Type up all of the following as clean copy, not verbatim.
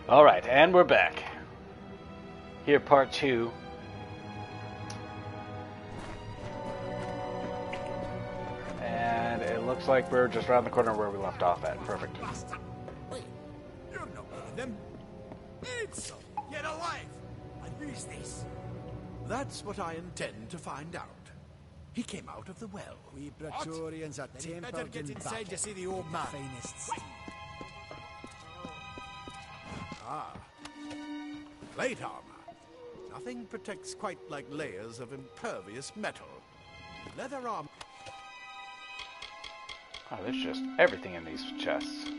Alright, and we're back. Here, part 2. And it looks like we're just around the corner where we left off at. Perfect. Wait, you're not one of them. It's yet alive. What is this? That's what I intend to find out. He came out of the well. We Praetorians are Then you better tempered get in inside battle. to see the old man. Finest steel. Ah. Plate armor. Nothing protects quite like layers of impervious metal. Leather armor. Oh, there's just everything in these chests.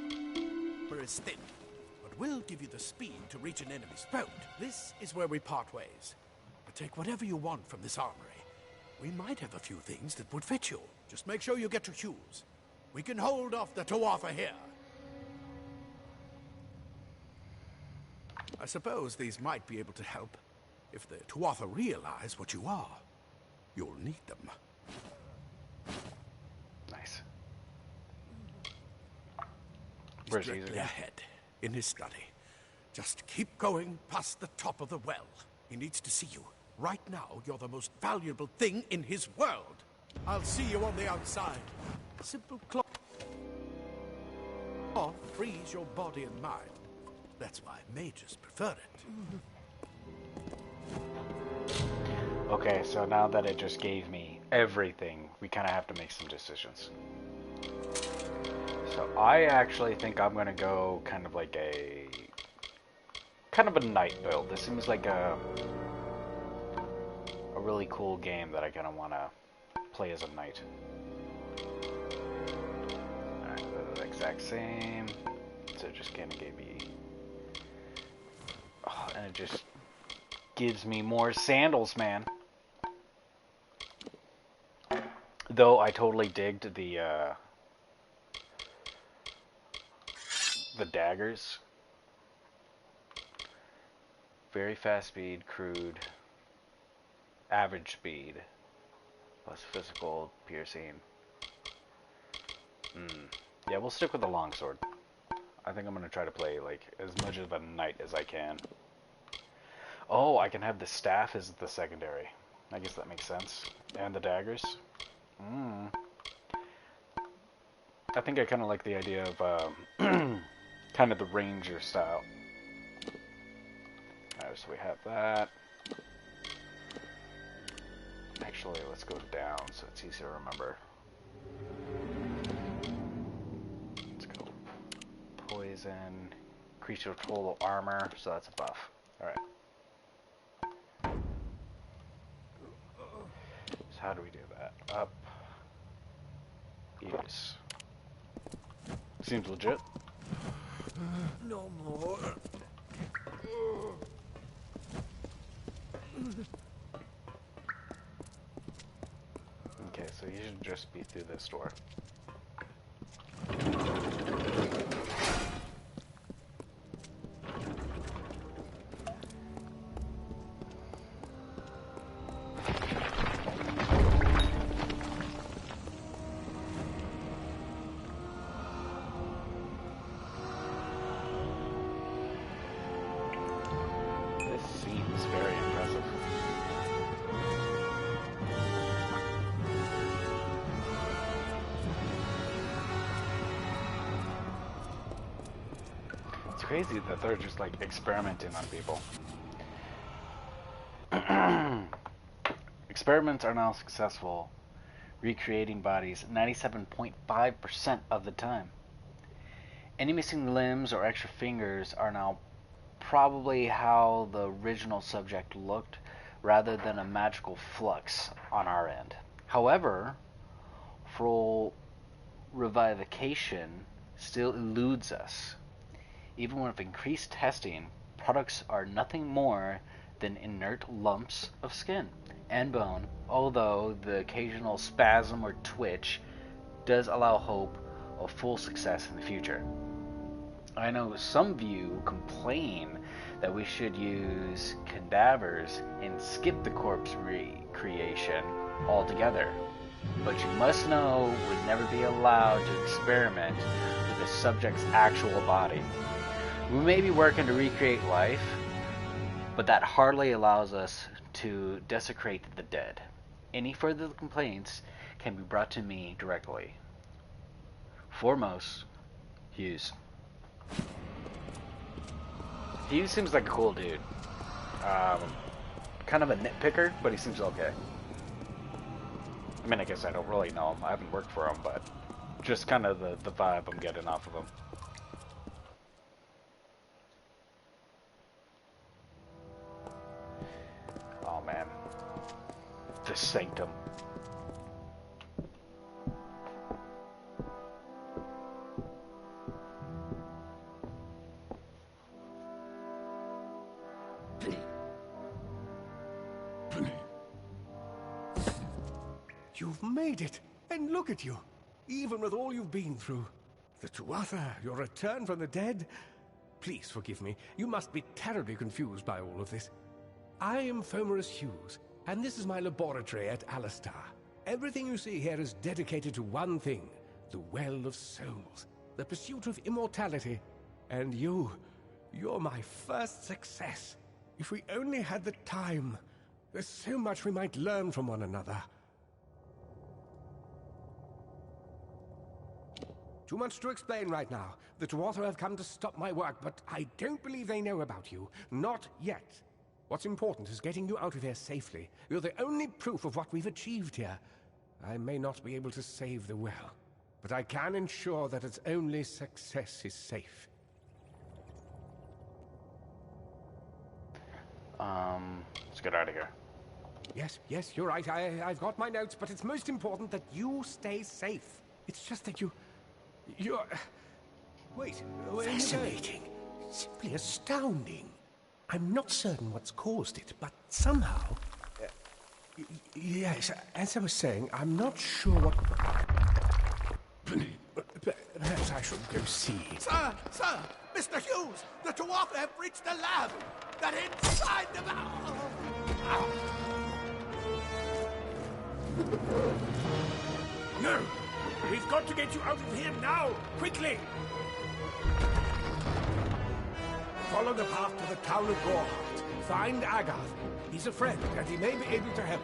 Is thin, but will give you the speed to reach an enemy's throat. This is where we part ways. But take whatever you want from this armory. We might have a few things that would fit you. Just make sure you get your shoes. We can hold off the Tuatha here. I suppose these might be able to help. If the Tuatha realize what you are, you'll need them. Nice. He's Where's directly he? ahead, in his study. Just keep going past the top of the well. He needs to see you. Right now, you're the most valuable thing in his world. I'll see you on the outside. Simple cloth frees your body and mind. That's why mages prefer it. Okay, so now that it just gave me everything, we kind of have to make some decisions. So I actually think I'm going to go kind of like a knight build. This seems like a really cool game that I kind of want to play as a knight. Alright, they're the exact same. So it just kind of gave me... Oh, and it just gives me more sandals, man. Though I totally digged the daggers. Very fast speed, crude, average speed, plus physical, piercing. Yeah, we'll stick with the longsword. I think I'm going to try to play like as much of a knight as I can. Oh, I can have the staff as the secondary. I guess that makes sense. And the daggers. I think I kind of like the idea of kind of the ranger style. Alright, so we have that. Actually, let's go down so it's easier to remember. Let's go poison, increase your total armor, so that's a buff. Alright. So how do we do that? Up. Use. Seems legit. No more. Okay, so you should just be through this door. This seems very impressive. It's crazy that they're just like experimenting on people. Experiments are now successful, recreating bodies 97.5% of the time. Any missing limbs or extra fingers are now probably how the original subject looked, rather than a magical flux on our end. However, full revivification still eludes us. Even with increased testing, products are nothing more than inert lumps of skin and bone, although the occasional spasm or twitch does allow hope of full success in the future. I know some of you complain that we should use cadavers and skip the corpse recreation altogether, but you must know would never be allowed to experiment with the subject's actual body. We may be working to recreate life, but that hardly allows us to desecrate the dead. Any further complaints can be brought to me directly. Foremost, Hughes. Hughes seems like a cool dude. Kind of a nitpicker, but he seems okay. I mean, I guess I don't really know him. I haven't worked for him, but just kind of the vibe I'm getting off of him. Oh, man. The Sanctum. You've made it, and look at you. Even with all you've been through. The Tuatha, your return from the dead. Please forgive me. You must be terribly confused by all of this. I am Fomerus Hughes, and this is my laboratory at Alistar. Everything you see here is dedicated to one thing, the Well of Souls, the pursuit of immortality. And you're my first success. If we only had the time, there's so much we might learn from one another. Too much to explain right now. The Tuatha have come to stop my work, but I don't believe they know about you. Not yet. What's important is getting you out of here safely. You're the only proof of what we've achieved here. I may not be able to save the well, but I can ensure that its only success is safe. Let's get out of here. Yes, you're right. I've got my notes, but it's most important that you stay safe. It's just that you're... Wait, where are you going? Fascinating. Simply astounding. I'm not certain what's caused it, but somehow... Yes, as I was saying, I'm not sure what... Perhaps I should go see. Sir! Mr. Hughes! The Tuatha have reached the lab! They're inside the... No! We've got to get you out of here now! Quickly! Follow the path to the town of Gorhart. Find Agath. He's a friend, and he may be able to help.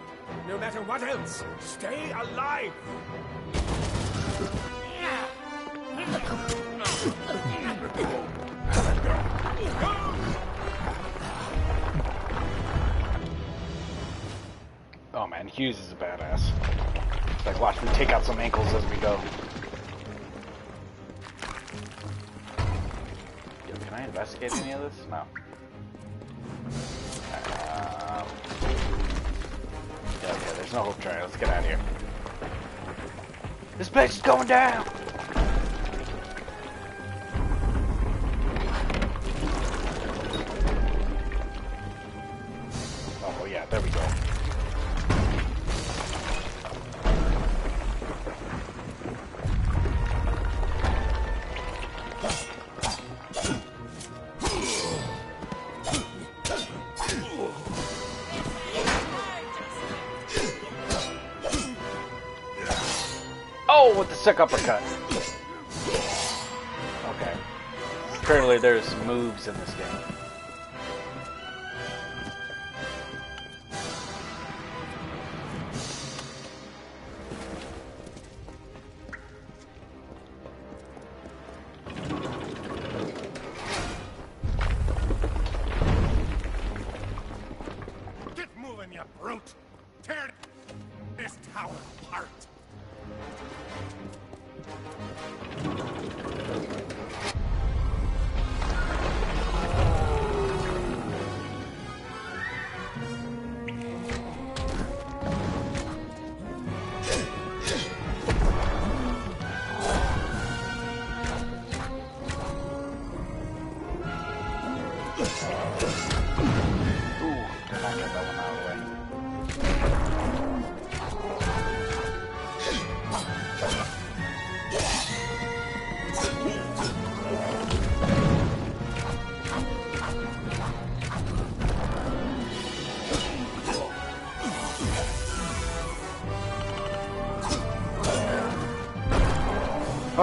No matter what else, stay alive! Oh man, Hughes is a badass. Like, watch me take out some ankles as we go. Yo, can I investigate any of this? No. Yeah, okay, there's no hope trying. Let's get out of here. This place is going down! Oh, yeah, there we go. Oh, with the sick uppercut. Okay. Clearly there's moves in this game. Get moving, you brute! Tear this tower apart!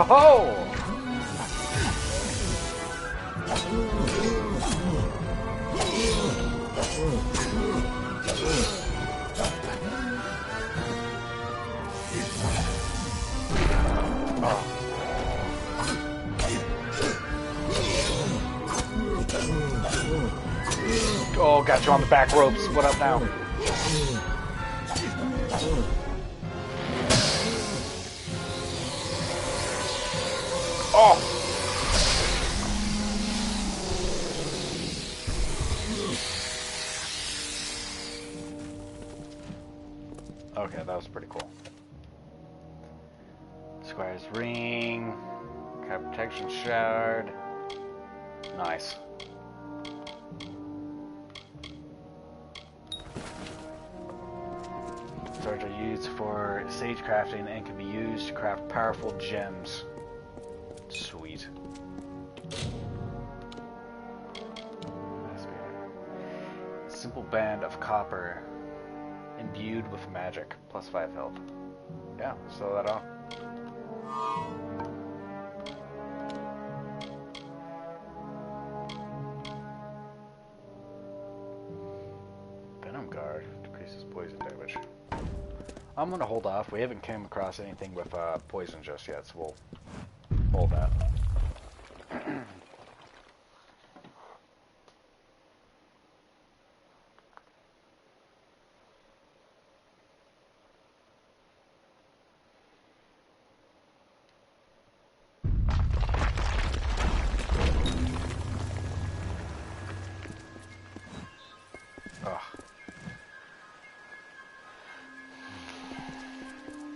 Oh! Oh, got you on the back ropes. What up now? Oh! Okay, that was pretty cool. Squire's ring. Cat protection shard. Nice. Swords are used for sage crafting and can be used to craft powerful gems. Sweet. Simple band of copper imbued with magic. Plus 5 health. Yeah, slow that on. Venom guard decreases poison damage. I'm gonna hold off. We haven't come across anything with poison just yet, so we'll hold that.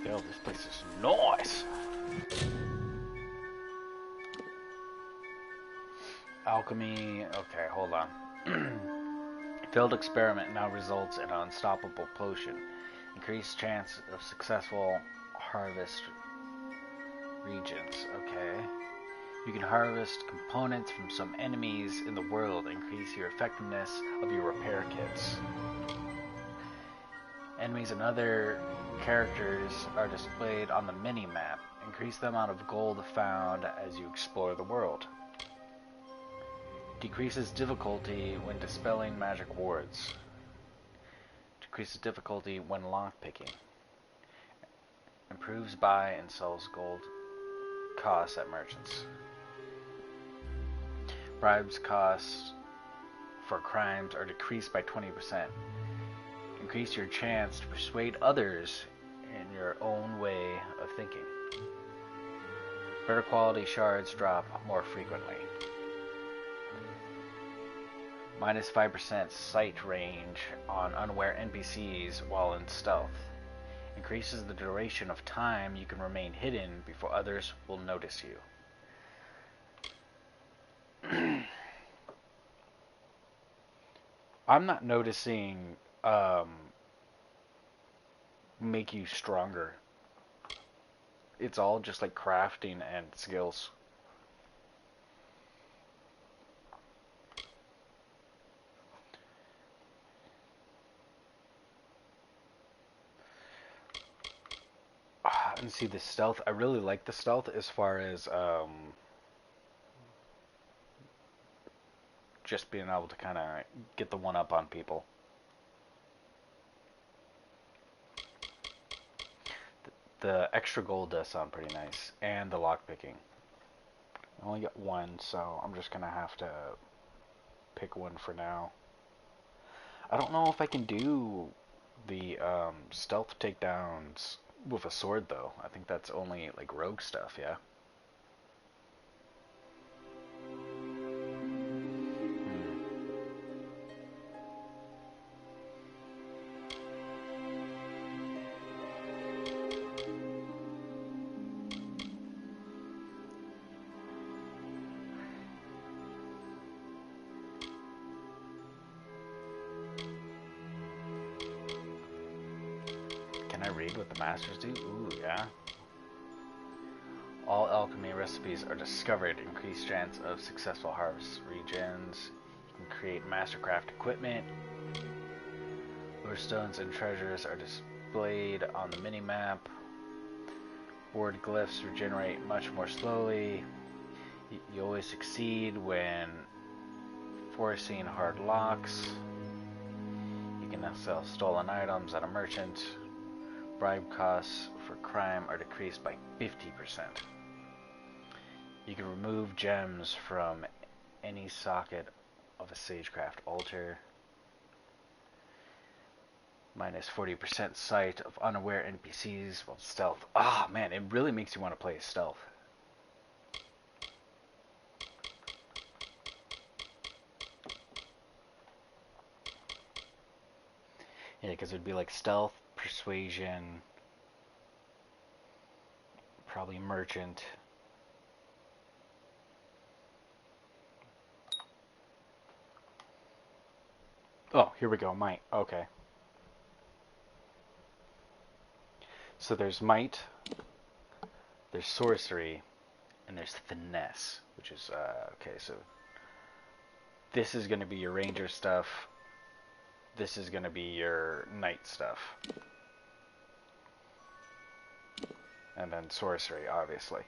Yo, this place is nice. Alchemy. Okay, hold on. Failed experiment now results in an unstoppable potion. Increased chance of successful harvest regions. Okay. You can harvest components from some enemies in the world. Increase your effectiveness of your repair kits. Enemies and other characters are displayed on the mini-map. Increase the amount of gold found as you explore the world. Decreases difficulty when dispelling magic wards. Decreases difficulty when lockpicking. Improves buy and sells gold costs at merchants. Bribes costs for crimes are decreased by 20%. Increase your chance to persuade others in your own way of thinking. Better quality shards drop more frequently. Minus 5% sight range on unaware NPCs while in stealth. Increases the duration of time you can remain hidden before others will notice you. I'm not noticing make you stronger. It's all just like crafting and skills. And see the stealth. I really like the stealth as far as just being able to kind of get the one up on people. The extra gold does sound pretty nice, and the lockpicking. I only got one, so I'm just gonna have to pick one for now. I don't know if I can do the stealth takedowns with a sword though. I think that's only like rogue stuff, yeah. Can I read what the masters do? Ooh, yeah. All alchemy recipes are discovered. Increased chance of successful harvest regions. You can create mastercraft equipment. Lure stones and treasures are displayed on the mini-map. Board glyphs regenerate much more slowly. You always succeed when Forcing hard locks. You can now sell stolen items at a merchant. Bribe costs for crime are decreased by 50%. You can remove gems from any socket of a Sagecraft altar. Minus 40% sight of unaware NPCs while stealth. Ah, man, it really makes you want to play as stealth. Yeah, because it would be like stealth, persuasion, probably merchant. Oh, here we go, might. Okay. So there's might, there's sorcery, and there's finesse, which is, okay, so this is going to be your ranger stuff. This is going to be your knight stuff. And then sorcery, obviously.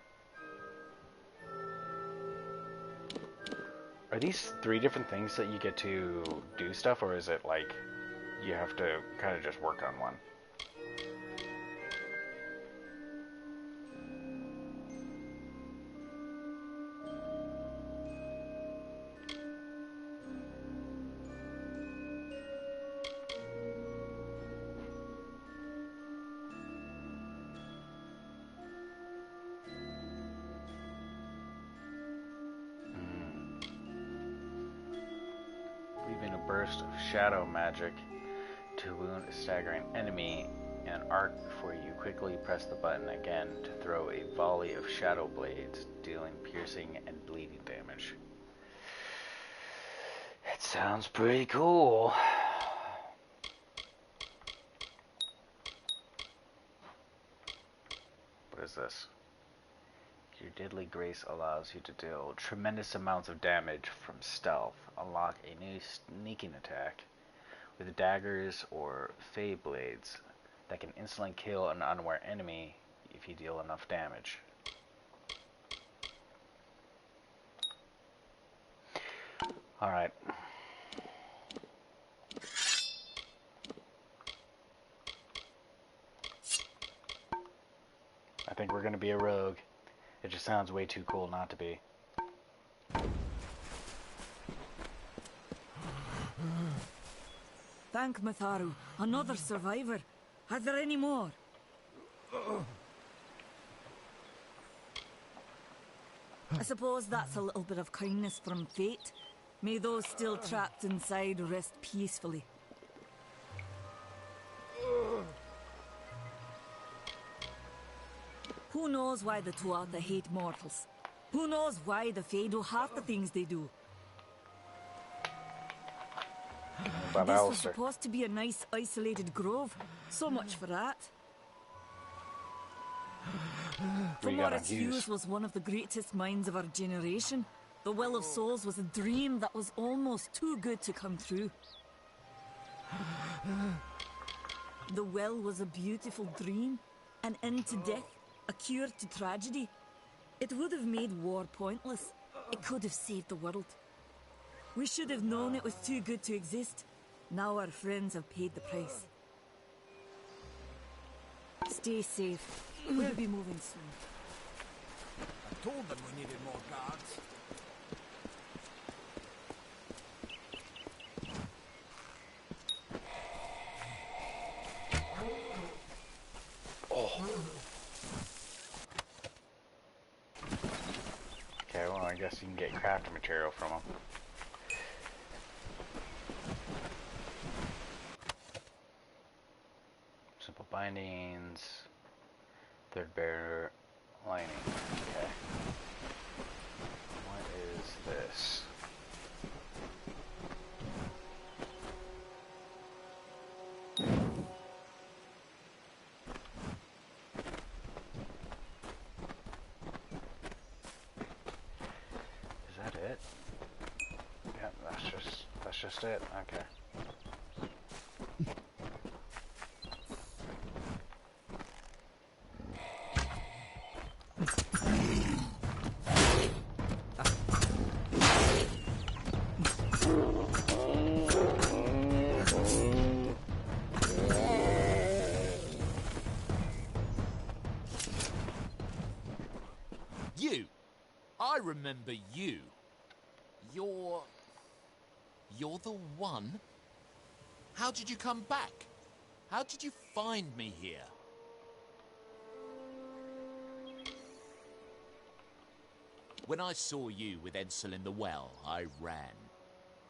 Are these 3 different things that you get to do stuff, or is it like you have to kind of just work on one? Leaving a burst of shadow magic to wound a staggering enemy in an arc before you quickly press the button again to throw a volley of shadow blades, dealing piercing and bleeding damage. It sounds pretty cool. What is this? Your deadly grace allows you to deal tremendous amounts of damage from stealth. Unlock a new sneaking attack with daggers or fey blades that can instantly kill an unaware enemy if you deal enough damage. Alright. I think we're going to be a rogue. It just sounds way too cool not to be. Thank Matharu. Another survivor. Are there any more? I suppose that's a little bit of kindness from fate. May those still trapped inside rest peacefully. Who knows why the Tuatha hate mortals? Who knows why the Fae do half the things they do? About This was Alistair. supposed to be a nice isolated grove. So much for that. From what it's used was one of the greatest minds of our generation. The Well of Souls was a dream that was almost too good to come true. The well was a beautiful dream, an end to death, a cure to tragedy. It would have made war pointless. It could have saved the world. We should have known it was too good to exist. Now our friends have paid the price. Stay safe. We'll be moving soon. I told them we needed more guards. Okay, well, I guess you can get crafting material from them. Simple bindings. Third barrier lining. Okay. What is this? Is that it? Yeah, that's just it. Okay. remember you. You're the one? How did you come back? How did you find me here? When I saw you with Edsel in the well, I ran.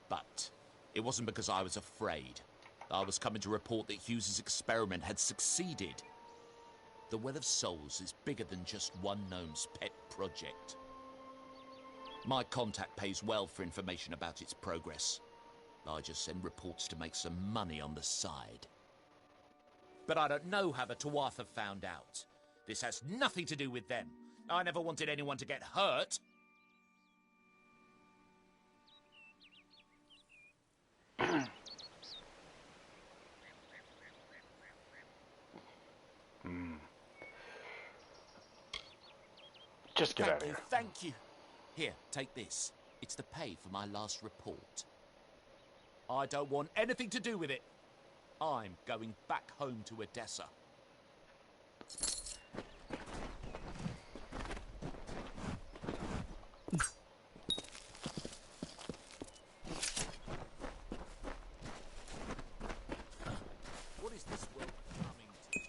But it wasn't because I was afraid. I was coming to report that Hughes's experiment had succeeded. The Well of Souls is bigger than just one gnome's pet project. My contact pays well for information about its progress. I just send reports to make some money on the side. But I don't know how the Tuatha found out. This has nothing to do with them. I never wanted anyone to get hurt. Just get out of here. Thank you. Here, take this. It's the pay for my last report. I don't want anything to do with it. I'm going back home to Odessa. What is this world coming to?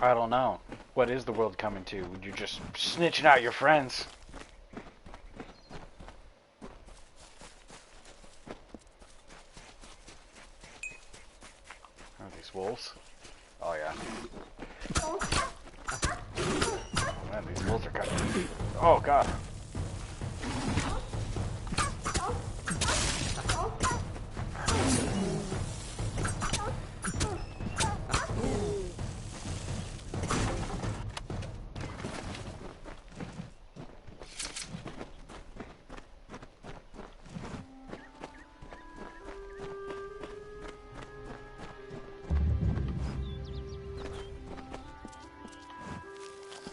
I don't know. What is the world coming to? You're just snitching out your friends. Are these wolves? Oh yeah. Oh man, these wolves are coming. Oh god.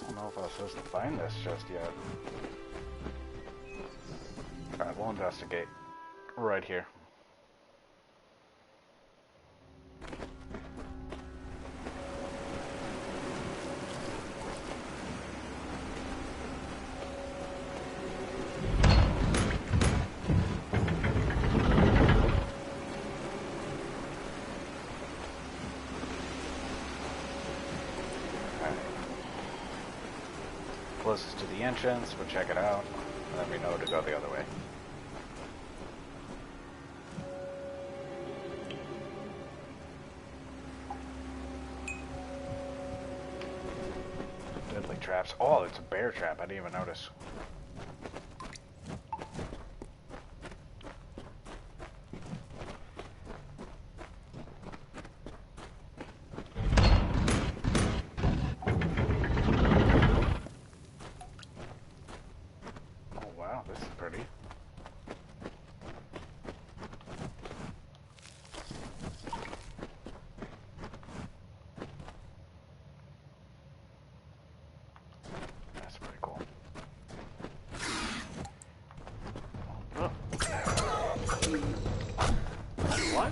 I don't know if I was supposed to find this just yet. Alright, we'll investigate. Right here. Closest to the entrance, we'll check it out, and then we know to go the other way. Deadly traps. Oh, it's a bear trap. I didn't even notice. Oh wow, this is pretty. That's pretty cool. Oh. What?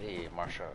Hey, Marshals.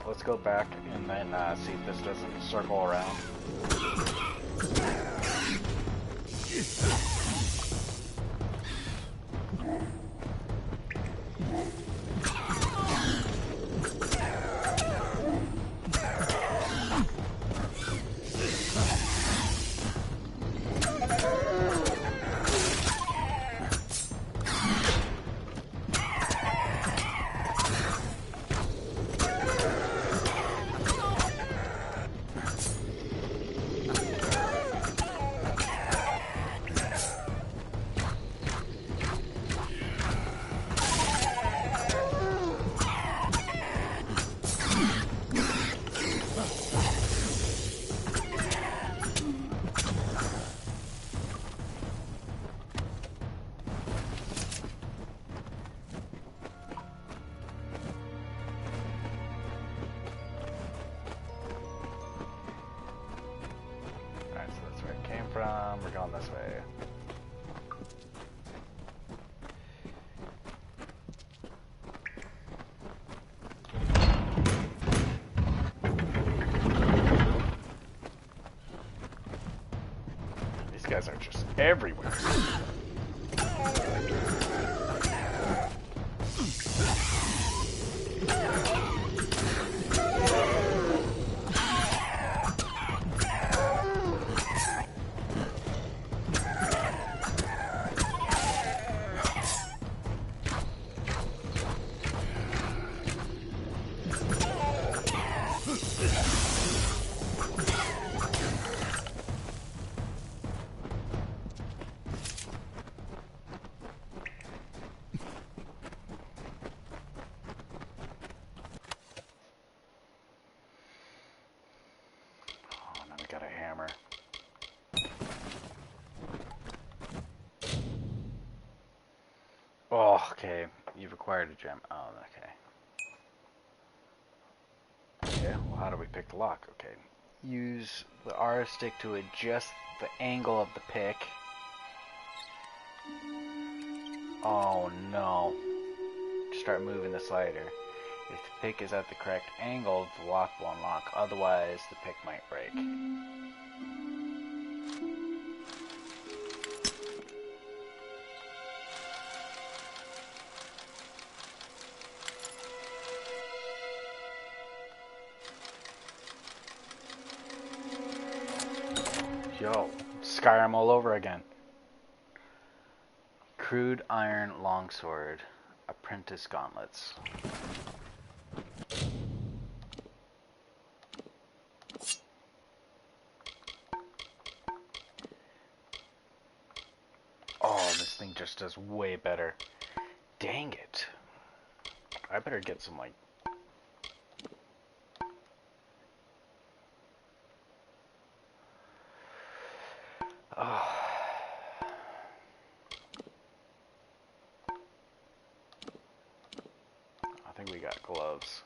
let's go back and then see if this doesn't circle around. We're going this way. These guys are just everywhere. Got a hammer. Oh, okay. You've acquired a gem. Oh, okay. Okay, well, how do we pick the lock? Okay. Use the R stick to adjust the angle of the pick. Oh, no. Start moving the slider. If the pick is at the correct angle, the lock will unlock. Otherwise, the pick might break. Yo, Skyrim all over again. Crude iron longsword. Apprentice gauntlets. Oh, this thing just does way better. Dang it. I better get some, like... Oh. I think we got gloves.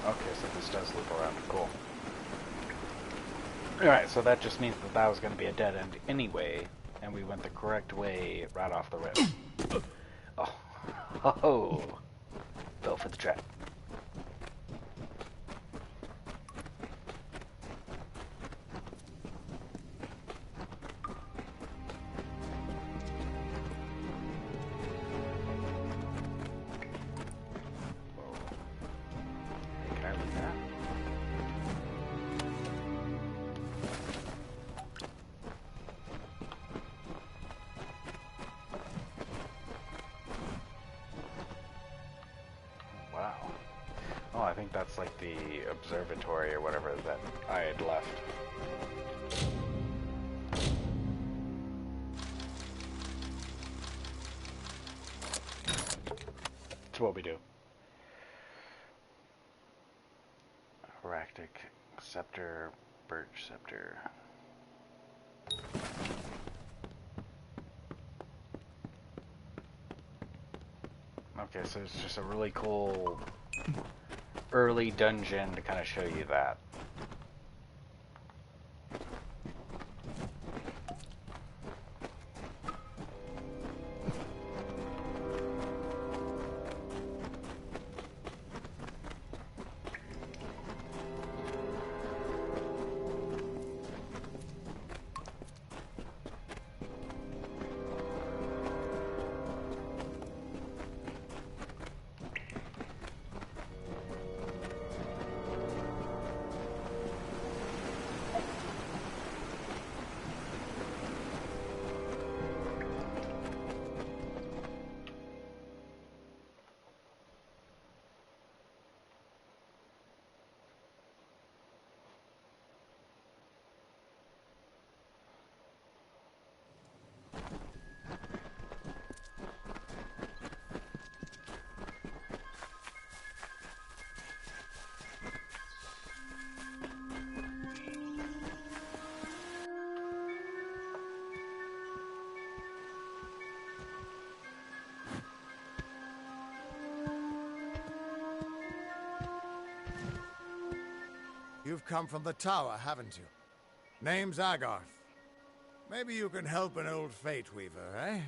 Okay, so this does loop around. Cool. Alright, so that just means that that was going to be a dead end anyway, and we went the correct way right off the rip. Oh. Oh. Fell for the trap. Wow. Oh, I think that's like the observatory or whatever that I had left. That's what we do. Heractic scepter, birch scepter. Okay, so it's just a really cool early dungeon to kind of show you that. You've come from the tower, haven't you? Name's Agarth. Maybe you can help an old fate weaver, eh?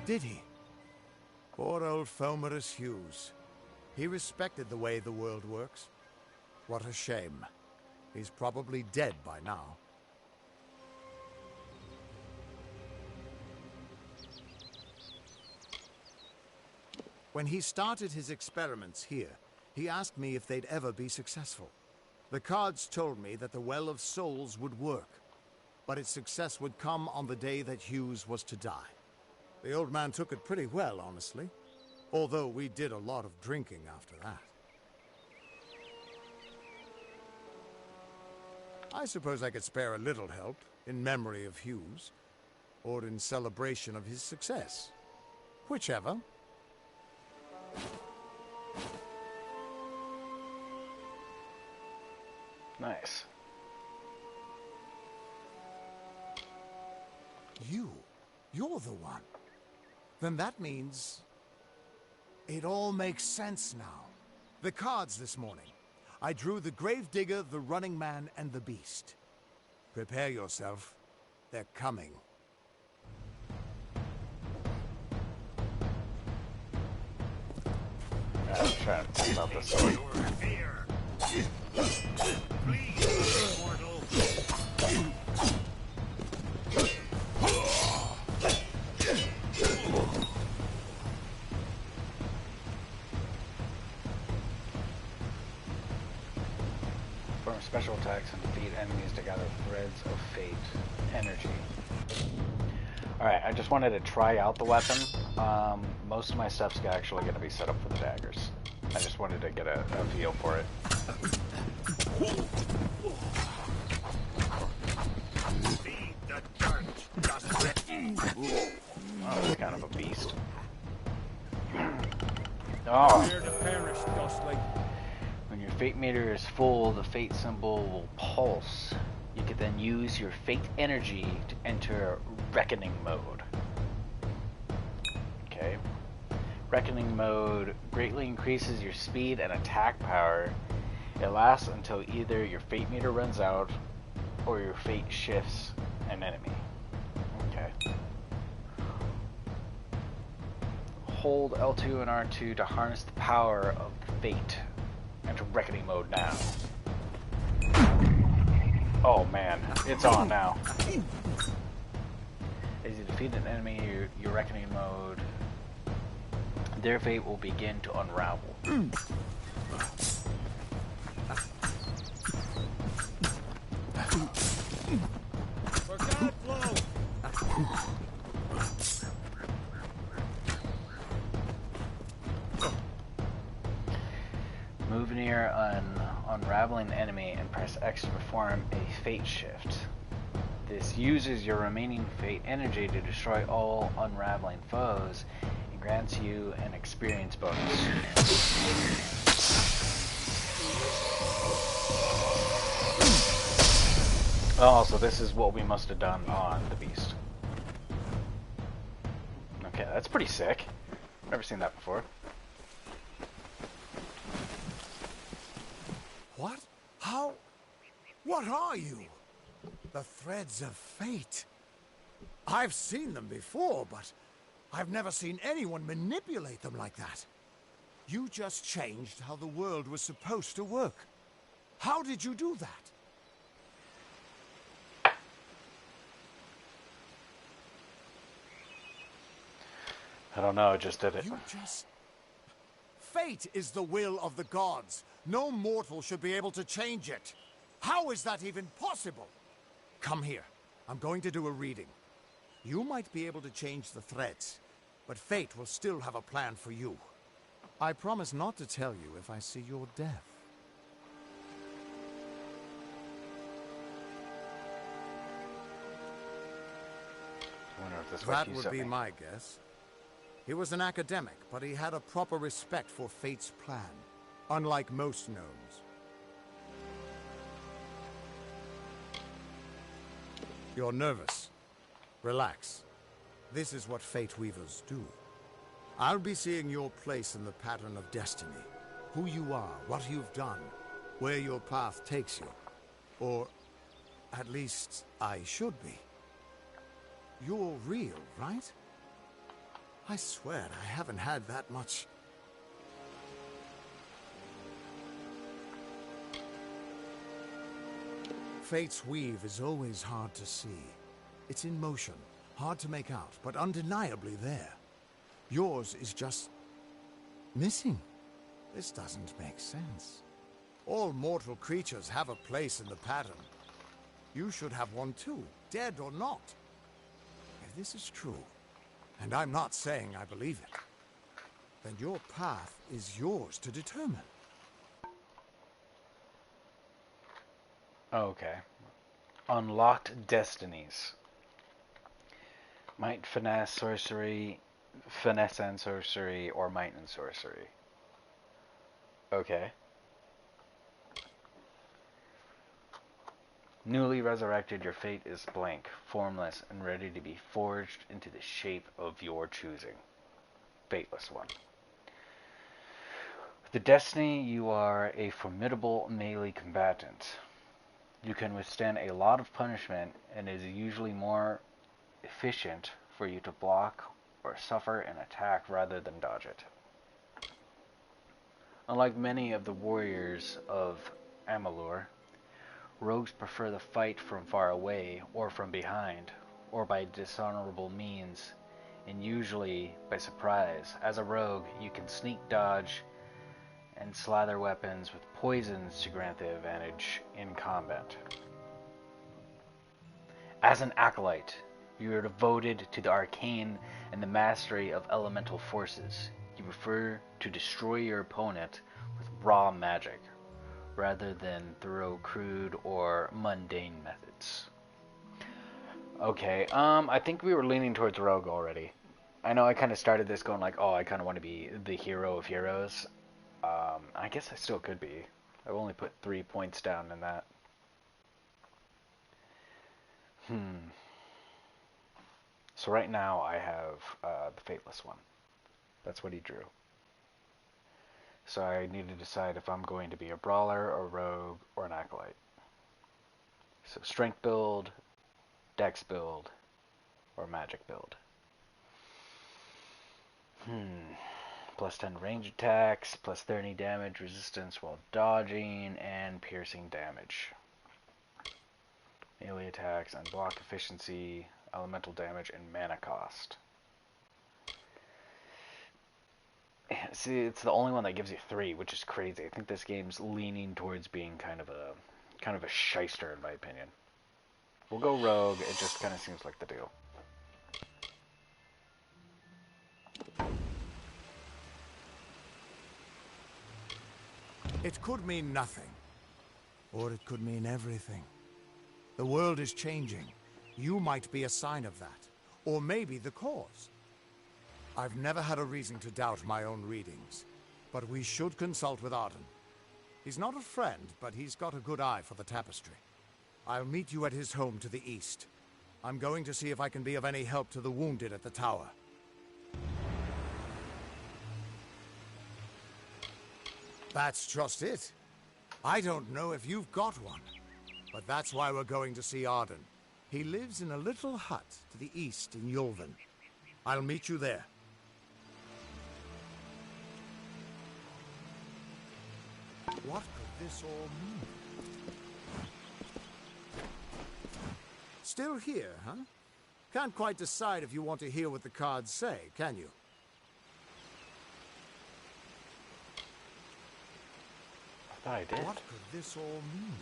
Did he? Poor old Fomerus Hughes. He respected the way the world works. What a shame. He's probably dead by now. When he started his experiments here, he asked me if they'd ever be successful. The cards told me that the Well of Souls would work, but its success would come on the day that Hughes was to die. The old man took it pretty well, honestly, although we did a lot of drinking after that. I suppose I could spare a little help in memory of Hughes, or in celebration of his success. Whichever. Nice. You're the one. Then that means it all makes sense now. The cards this morning. I drew the Gravedigger, the Running Man, and the Beast. Prepare yourself. They're coming. I'm trying to think about this story. Perform special attacks and defeat enemies to gather threads of fate energy. Alright, I just wanted to try out the weapon. Most of my stuff's actually going to be set up for the daggers. I just wanted to get a feel for it. Oh, that's kind of a beast. Oh. When your fate meter is full, the fate symbol will pulse. You can then use your fate energy to enter reckoning mode. Okay. Reckoning mode greatly increases your speed and attack power. It lasts until either your fate meter runs out or your fate shifts an enemy. Okay. Hold L2 and R2 to harness the power of the fate. Enter reckoning mode now. Oh man, it's on now. As you defeat an enemy, your reckoning mode, their fate will begin to unravel. For God, flow. Move near unraveling the enemy and press X to perform a fate shift. This uses your remaining fate energy to destroy all unraveling foes and grants you an experience bonus. Oh, so this is what we must have done on the beast. Okay, that's pretty sick. Never seen that before. What? How? What are you? The threads of fate. I've seen them before, but I've never seen anyone manipulate them like that. You just changed how the world was supposed to work. How did you do that? I don't know, I just did it. You just... Fate is the will of the gods. No mortal should be able to change it. How is that even possible? Come here. I'm going to do a reading. You might be able to change the threads, but fate will still have a plan for you. I promise not to tell you if I see your death. I wonder if this That would be my guess. He was an academic, but he had a proper respect for fate's plan, unlike most gnomes. You're nervous. Relax. This is what fate weavers do. I'll be seeing your place in the pattern of destiny. Who you are, what you've done, where your path takes you. Or, at least, I should be. You're real, right? I swear I haven't had that much. Fate's weave is always hard to see. It's in motion, hard to make out, but undeniably there. Yours is just... missing. This doesn't make sense. All mortal creatures have a place in the pattern. You should have one too, dead or not. If this is true, and I'm not saying I believe it, then your path is yours to determine. Okay. Unlocked destinies. Might, finesse, sorcery, finesse and sorcery, or might and sorcery. Okay. Newly resurrected, your fate is blank, formless, and ready to be forged into the shape of your choosing. Fateless one. With the destiny, you are a formidable melee combatant. You can withstand a lot of punishment, and it is usually more efficient for you to block or suffer an attack rather than dodge it. Unlike many of the warriors of Amalur, rogues prefer the fight from far away, or from behind, or by dishonorable means, and usually by surprise. As a rogue, you can sneak dodge and slather weapons with poisons to grant the advantage in combat. As an acolyte, you are devoted to the arcane and the mastery of elemental forces. You prefer to destroy your opponent with raw magic, rather than through crude or mundane methods. Okay, I think we were leaning towards rogue already. I know I kind of started this going like, oh, I kind of want to be the hero of heroes. I guess I still could be. I've only put 3 points down in that. So right now I have the Fateless one. That's what he drew. So I need to decide if I'm going to be a brawler, a rogue, or an acolyte. So strength build, dex build, or magic build. Plus 10 range attacks, plus 30 damage resistance while dodging, and piercing damage. Melee attacks and block efficiency, elemental damage, and mana cost. See, it's the only one that gives you 3, which is crazy. I think this game's leaning towards being kind of a shyster in my opinion. We'll go rogue, it just kind of seems like the deal. It could mean nothing, or it could mean everything. The world is changing. You might be a sign of that, or maybe the cause. I've never had a reason to doubt my own readings, but we should consult with Arden. He's not a friend, but he's got a good eye for the tapestry. I'll meet you at his home to the east. I'm going to see if I can be of any help to the wounded at the tower. That's just it. I don't know if you've got one, but that's why we're going to see Arden. He lives in a little hut to the east in Yulven. I'll meet you there. What could this all mean? Still here, huh? Can't quite decide if you want to hear what the cards say, can you? I thought I did. What could this all mean?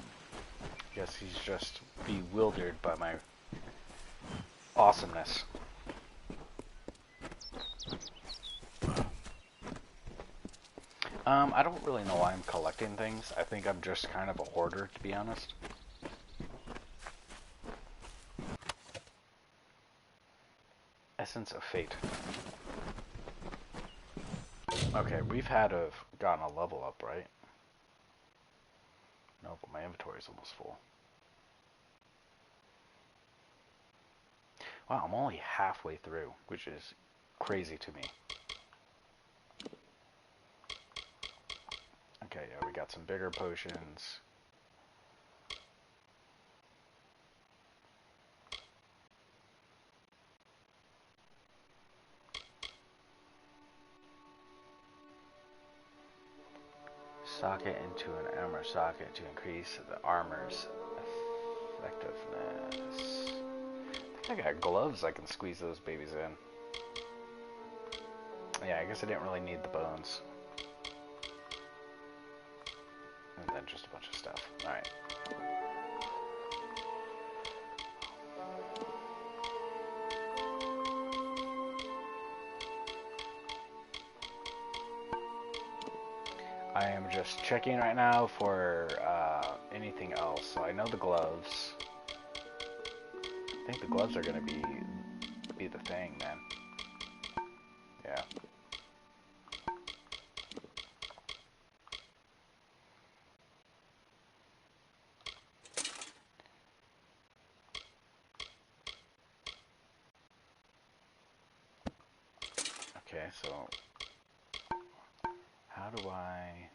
Guess he's just bewildered by my awesomeness. I don't really know why I'm collecting things. I think I'm just kind of a hoarder, to be honest. Essence of Fate. Okay, we've had to have gotten a level up, right? No, but my inventory is almost full. Wow, I'm only halfway through, which is crazy to me. Okay, yeah, we got some bigger potions. Socket into an armor socket to increase the armor's effectiveness. I think I got gloves I can squeeze those babies in. Yeah, I guess I didn't really need the bones. And then just a bunch of stuff. Alright. I am just checking right now for anything else. So I know the gloves. I think the gloves are gonna be the thing, man. Yeah. Okay, so how do I...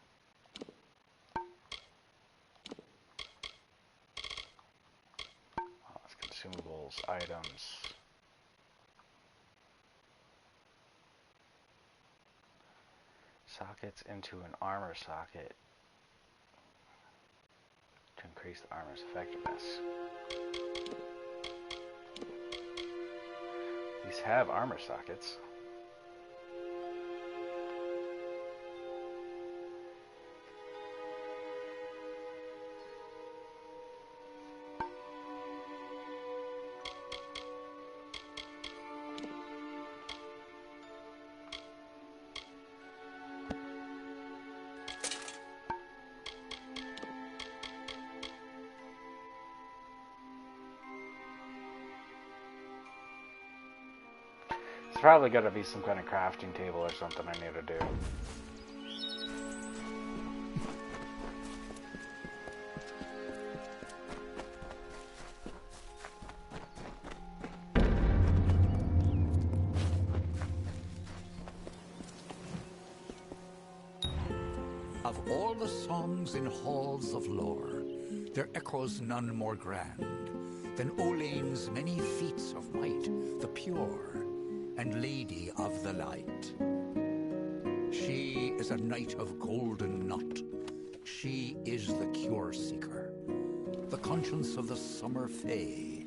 Oh, it's consumables, items. Sockets into an armor socket to increase the armor's effectiveness. These have armor sockets. It's probably got to be some kind of crafting table or something I need to do. Of all the songs in halls of lore, there echoes none more grand than Olane's many feats of might, the pure and lady of the light. She is a knight of golden knot. She is the cure seeker, the conscience of the summer fae.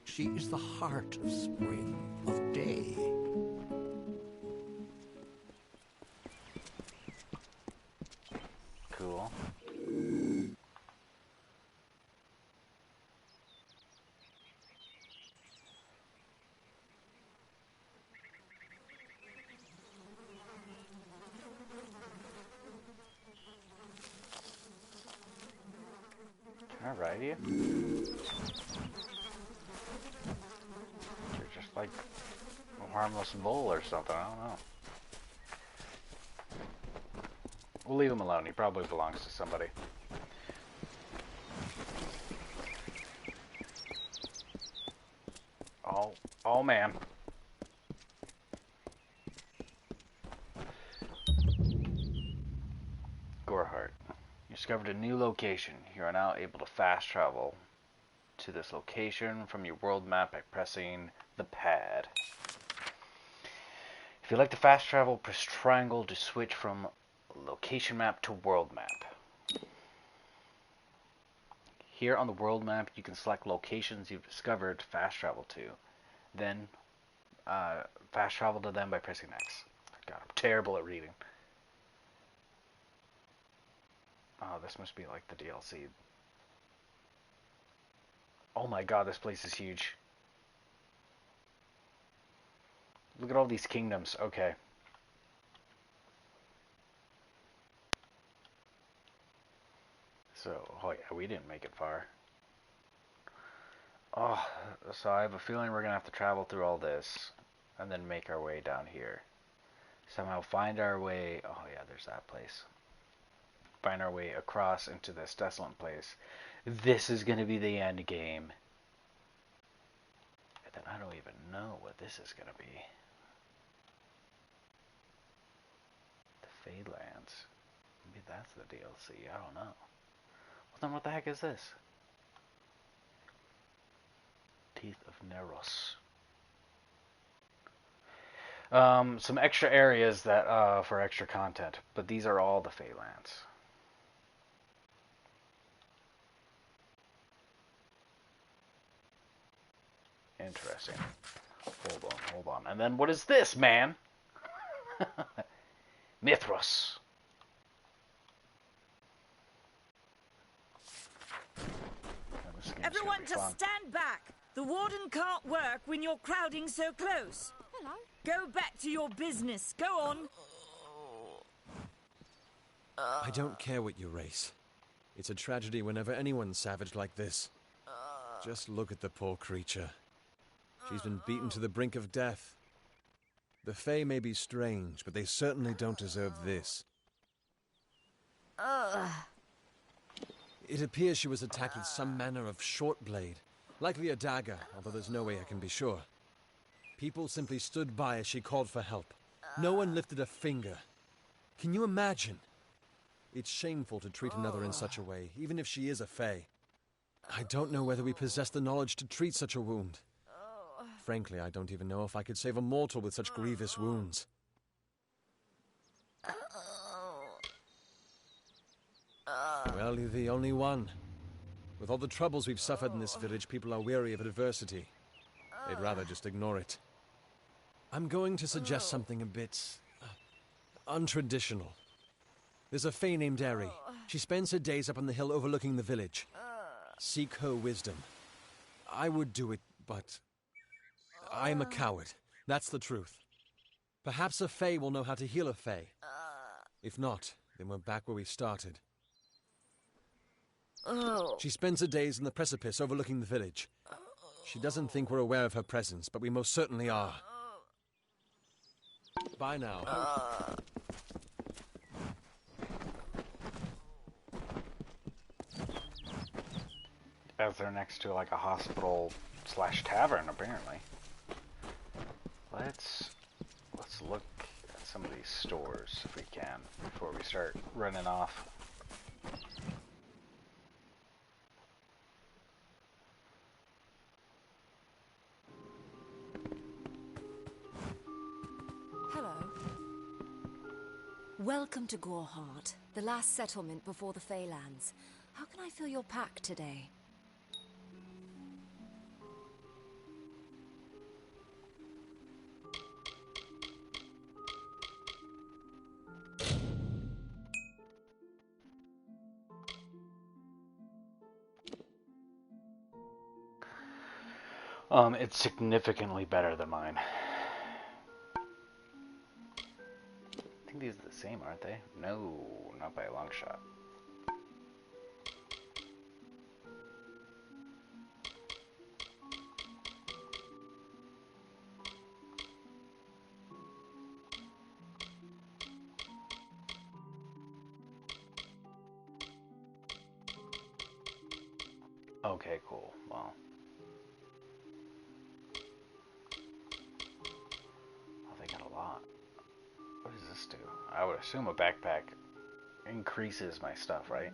She is the heart of spring, of day. Cool. right, you? You're just like a harmless bull or something, I don't know. We'll leave him alone, he probably belongs to somebody. Oh man. Gorehart. You discovered a new location. You are now able to fast travel to this location from your world map by pressing the pad. If you like to fast travel, press triangle to switch from location map to world map. Here on the world map, you can select locations you've discovered to fast travel to. Then fast travel to them by pressing X. God, I'm terrible at reading. Oh, this must be like the DLC. Oh my god, this place is huge. Look at all these kingdoms. Okay. So, oh yeah, we didn't make it far. Oh, so I have a feeling we're gonna have to travel through all this and then make our way down here. Somehow find our way. Oh yeah, there's that place. Find our way across into this desolate place. This is gonna be the end game. And then I don't even know what this is gonna be. The Fadelands. Maybe that's the DLC. I don't know. Well, then what the heck is this? Teeth of Neros. Some extra areas that for extra content, but these are all the Fadelands. Interesting. Hold on. And then what is this, man? Mithras. Everyone just stand back. The warden can't work when you're crowding so close. Hello. Go back to your business. Go on. I don't care what you race. It's a tragedy whenever anyone's savage like this. Just look at the poor creature. She's been beaten to the brink of death. The Fae may be strange, but they certainly don't deserve this. It appears she was attacked with some manner of short blade. Likely a dagger, although there's no way I can be sure. People simply stood by as she called for help. No one lifted a finger. Can you imagine? It's shameful to treat another in such a way, even if she is a Fae. I don't know whether we possess the knowledge to treat such a wound. Frankly, I don't even know if I could save a mortal with such grievous wounds. Well, you're the only one. With all the troubles we've suffered in this village, people are weary of adversity. They'd rather just ignore it. I'm going to suggest something a bit untraditional. There's a Fae named Eri. She spends her days up on the hill overlooking the village. Seek her wisdom. I would do it, but I'm a coward. That's the truth. Perhaps a Fae will know how to heal a Fae. If not, then we're back where we started. She spends her days in the precipice overlooking the village. She doesn't think we're aware of her presence, but we most certainly are. Bye now. As they're next to like a hospital / tavern, apparently. Let's look at some of these stores if we can before we start running off. Hello. Welcome to Gorehart, the last settlement before the Faelands. How can I fill your pack today? It's significantly better than mine. I think these are the same, aren't they? No, not by a long shot. Okay, cool. Well. Oh, they got a lot. What does this do? I would assume a backpack increases my stuff, right?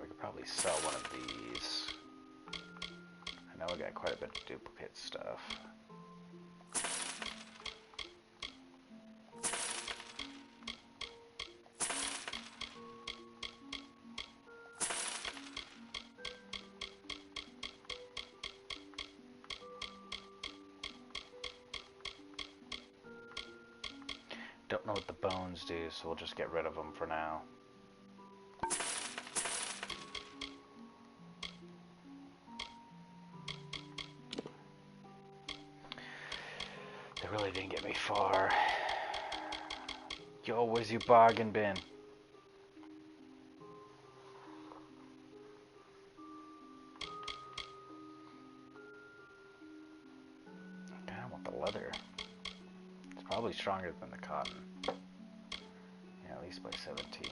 We could probably sell one of these. I know we got quite a bit of duplicate stuff. Don't know what the bones do, so we'll just get rid of them for now. They really didn't get me far. Yo, where's your bargain bin? Damn, with the leather. It's probably stronger than the cotton. Yeah, at least by 17.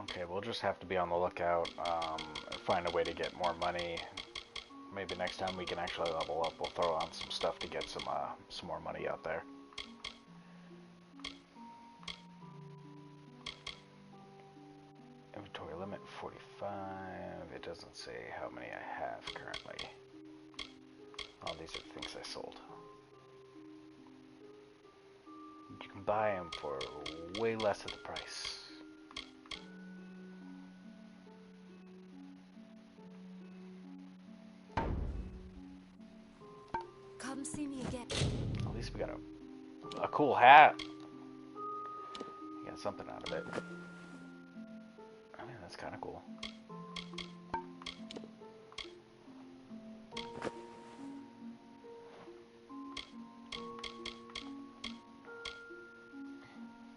Okay, we'll just have to be on the lookout, find a way to get more money. Maybe next time we can actually level up, we'll throw on some stuff to get some more money out there. Inventory limit 45. It doesn't say how many I have currently. Oh, these are things I sold. You can buy them for way less of the price. Come see me again. At least we got a cool hat. You got something out of it. I mean, that's kind of cool.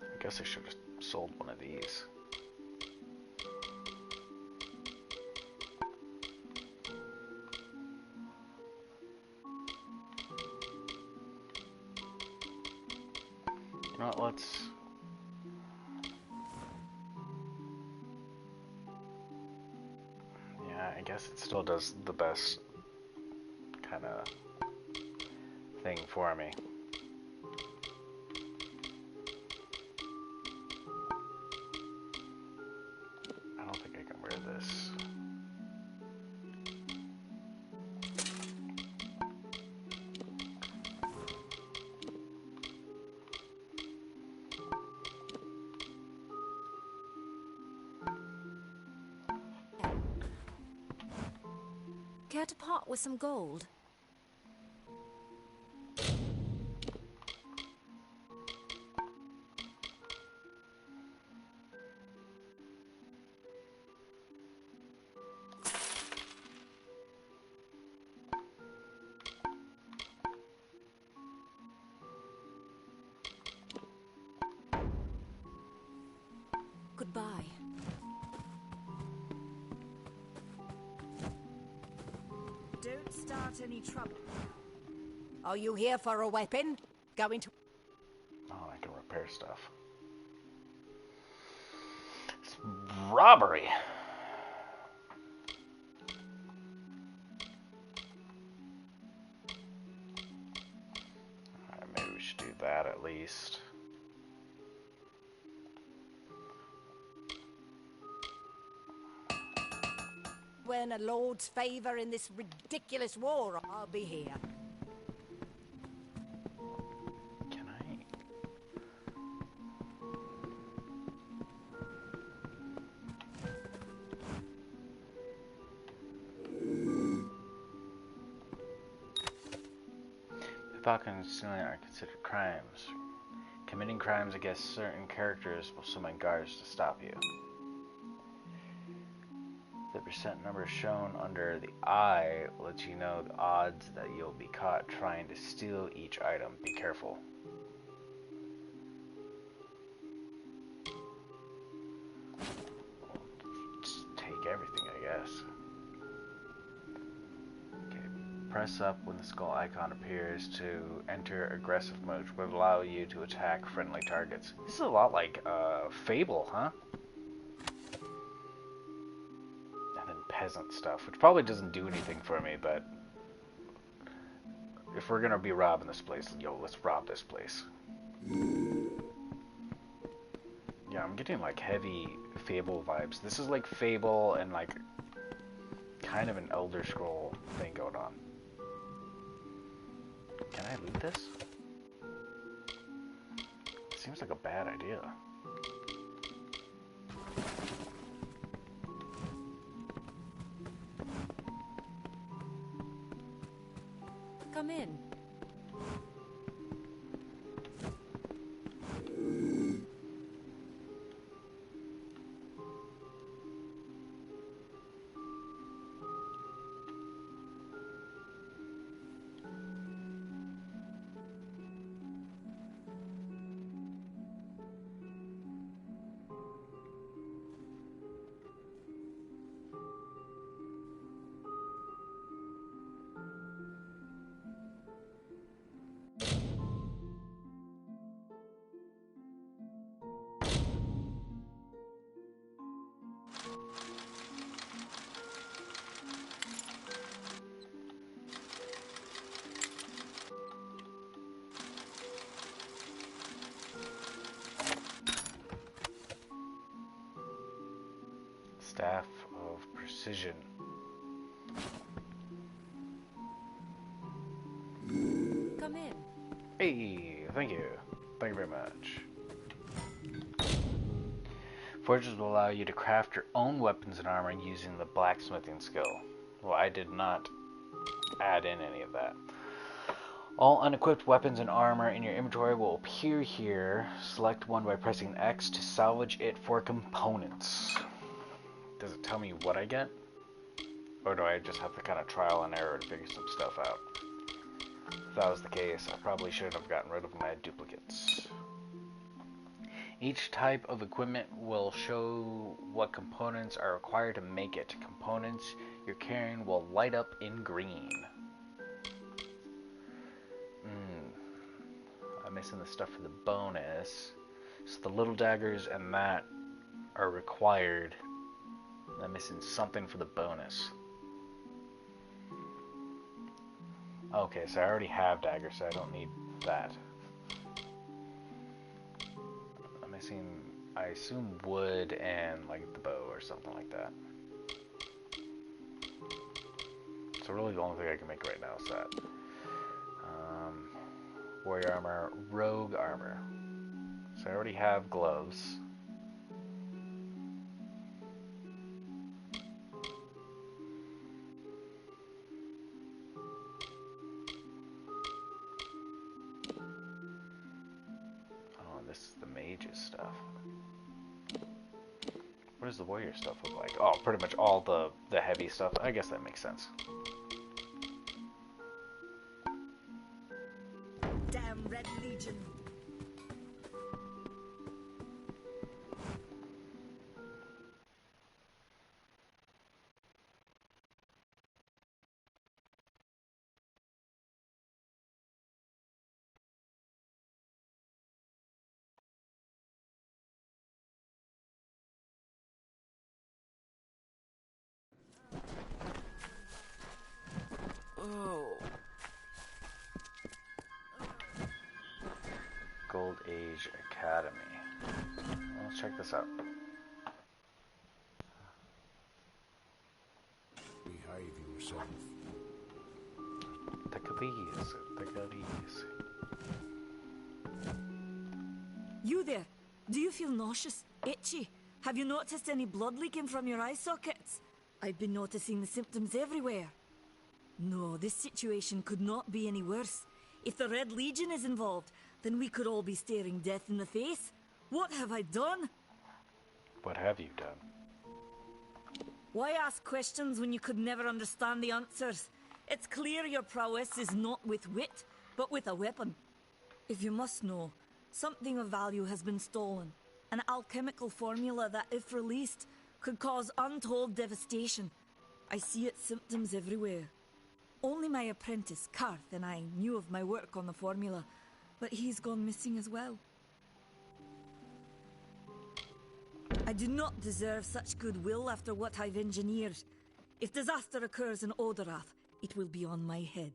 I guess I should have sold one of these. You know what, let's... Yeah, I guess it still does the best kind of thing for me. I don't think I can wear this. Care to part with some gold? Goodbye. Don't start any trouble. Are you here for a weapon? Going to... Oh, I can repair stuff. It's robbery. Alright, maybe we should do that at least. Win a lord's favour in this ridiculous war, I'll be here. Can I? Pickpocketing and stealing are considered crimes. Committing crimes against certain characters will summon guards to stop you. percent number shown under the eye lets you know the odds that you'll be caught trying to steal each item. Be careful. Just take everything, I guess. Okay, press up when the skull icon appears to enter aggressive mode, which would allow you to attack friendly targets. This is a lot like Fable, huh? Peasant stuff, which probably doesn't do anything for me, but if we're gonna be robbing this place, yo, let's rob this place. Yeah, I'm getting like heavy Fable vibes. This is like Fable and like kind of an Elder Scroll thing going on. Can I loot this? Seems like a bad idea. Come in. Staff of Precision. Come in. Hey, thank you. Thank you very much. Forges will allow you to craft your own weapons and armor using the blacksmithing skill. Well, I did not add in any of that. All unequipped weapons and armor in your inventory will appear here. Select one by pressing X to salvage it for components. Does it tell me what I get? Or do I just have to kind of trial and error to figure some stuff out? If that was the case, I probably shouldn't have gotten rid of my duplicates. Each type of equipment will show what components are required to make it. Components you're carrying will light up in green. I'm missing the stuff for the bonus. So the little daggers and that are required. I'm missing something for the bonus. Okay, so I already have daggers, so I don't need that. I'm missing, I assume, wood and like the bow or something like that. So really the only thing I can make right now is that. Warrior armor, rogue armor. So I already have gloves. Oh, this is the mage's stuff. What does the warrior stuff look like? Oh, pretty much all the heavy stuff. I guess that makes sense. Damn Red Legion. Oh. Gold Age Academy. Let's check this out. Behave yourself. Take it easy. Take it easy. You there? Do you feel nauseous? Itchy? Have you noticed any blood leaking from your eye sockets? I've been noticing the symptoms everywhere. No, this situation could not be any worse. If the Red Legion is involved, then we could all be staring death in the face. What have I done? What have you done? Why ask questions when you could never understand the answers? It's clear your prowess is not with wit, but with a weapon. If you must know, something of value has been stolen. An alchemical formula that, if released, could cause untold devastation. I see its symptoms everywhere. Only my apprentice, Karth, and I knew of my work on the formula, but he's gone missing as well. I do not deserve such goodwill after what I've engineered. If disaster occurs in Odorath, it will be on my head.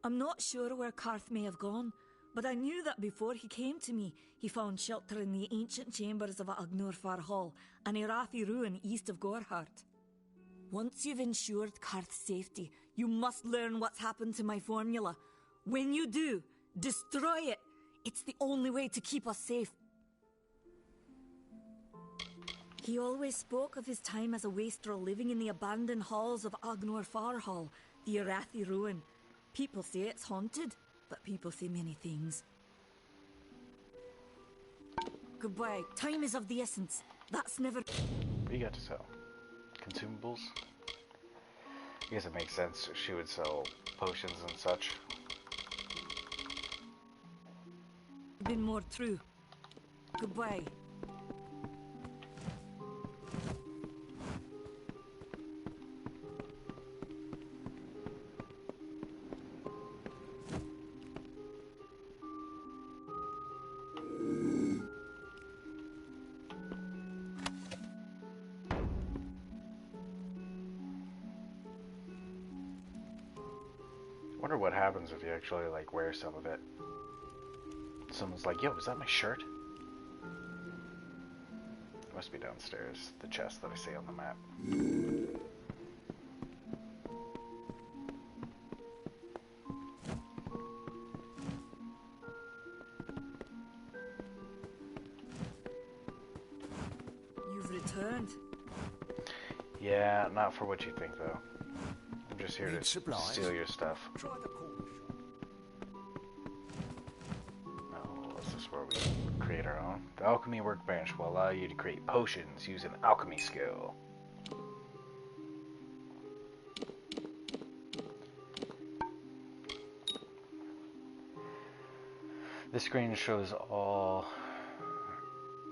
I'm not sure where Karth may have gone, but I knew that before he came to me, he found shelter in the ancient chambers of Agnor Hall, an Irathi ruin east of Gorhart. Once you've ensured Karth's safety, you must learn what's happened to my formula. When you do, destroy it. It's the only way to keep us safe. He always spoke of his time as a wastrel living in the abandoned halls of Agnor Hall, the Irathi ruin. People say it's haunted, but people say many things. Goodbye. Time is of the essence. That's never... What do you got to sell? Consumables? I guess it makes sense. She would sell potions and such. Been more true. Goodbye. Wonder what happens if you actually like wear some of it. Someone's like, yo, is that my shirt? It must be downstairs, the chest that I see on the map. You've returned. Yeah, not for what you think though. I'm just here Need to supplies? steal your stuff. Try the corner shop. Oh, is this where we create our own? The alchemy workbench will allow you to create potions using alchemy skill. This screen shows all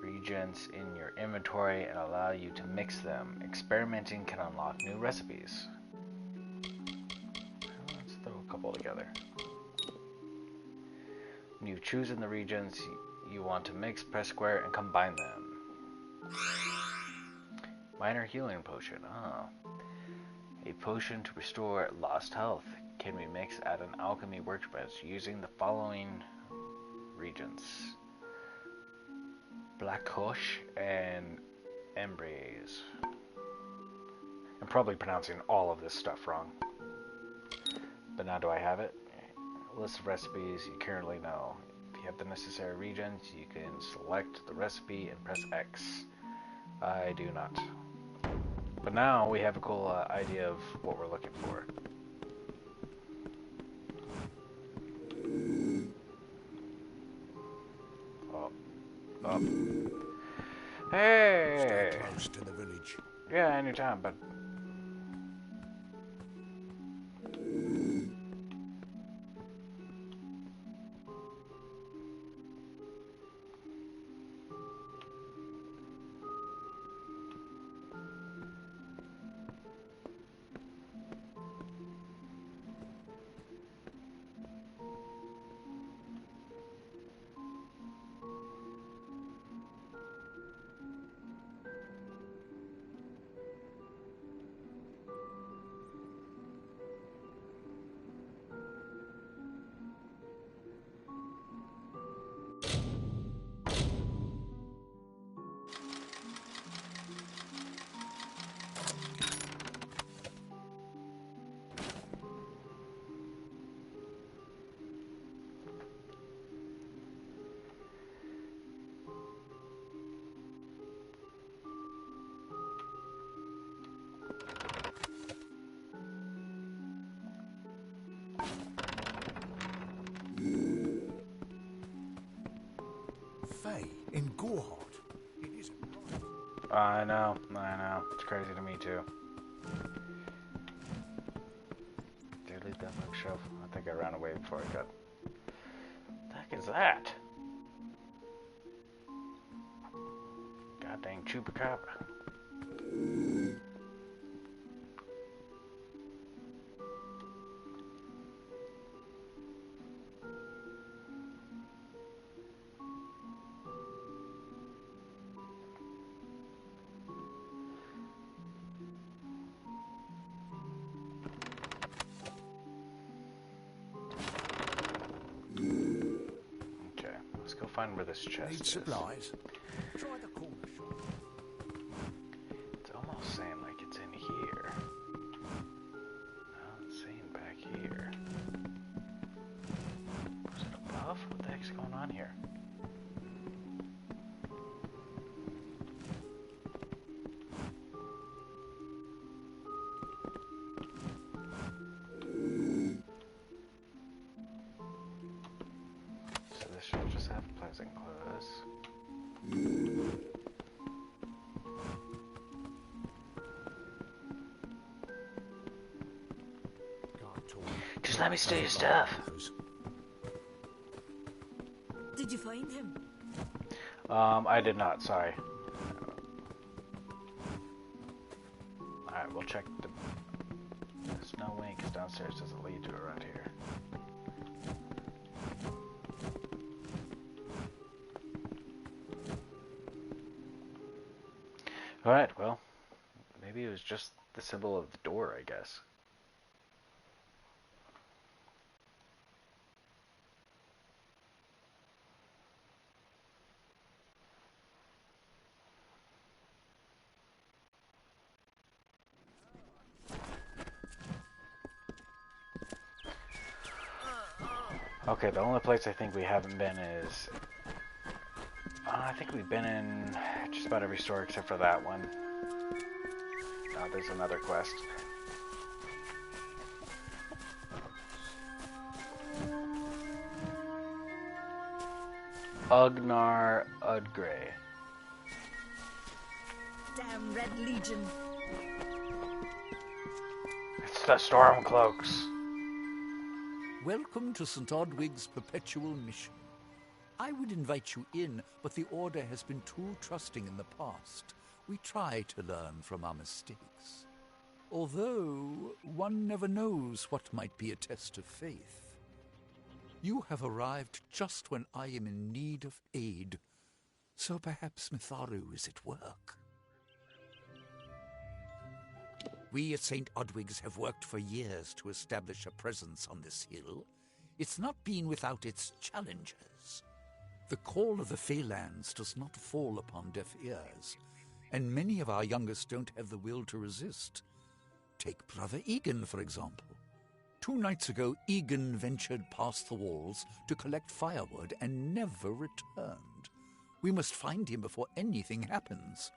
reagents in your inventory and allow you to mix them. Experimenting can unlock new recipes. Let's throw a couple together. When you've chosen the reagents you want to mix, press square and combine them. Minor healing potion. A potion to restore lost health can be mixed at an alchemy workbench using the following reagents: Blackhosh and Embrace. I'm probably pronouncing all of this stuff wrong. But now do I have it? List of recipes you currently know. If you have the necessary reagents, you can select the recipe and press X. I do not. But now we have a cool idea of what we're looking for. Up. Hey! Stay close to the village. Yeah, anytime, but... Faye in Gorhart. It isn't right. I know. It's crazy to me too. Did I leave that bookshelf? I think I ran away before I got... What the heck is that? God dang chupacabra. Okay, let's go find where this chest Need is. supplies? Try the corner shop. It's almost saying like it's in here. No, it's saying back here. Was it above? What the heck's going on here? So this should just have pleasant clothes. Just let me steal your stuff. Did you find him? I did not, sorry. Alright, we'll check the... There's no way, because downstairs doesn't lead to around here. Alright, well, maybe it was just the symbol of the door, I guess. Okay, the only place I think we haven't been is... I think we've been in just about every store except for that one. There's another quest. Ugnar Udgray. Damn Red Legion. It's the Stormcloaks. Welcome to St. Odwig's perpetual mission. I would invite you in, but the Order has been too trusting in the past. We try to learn from our mistakes. Although, one never knows what might be a test of faith. You have arrived just when I am in need of aid, so perhaps Mitharu is at work. We at St. Odwig's have worked for years to establish a presence on this hill. It's not been without its challenges. The call of the Feylands does not fall upon deaf ears, and many of our youngest don't have the will to resist. Take Brother Egan, for example. 2 nights ago, Egan ventured past the walls to collect firewood and never returned. We must find him before anything happens.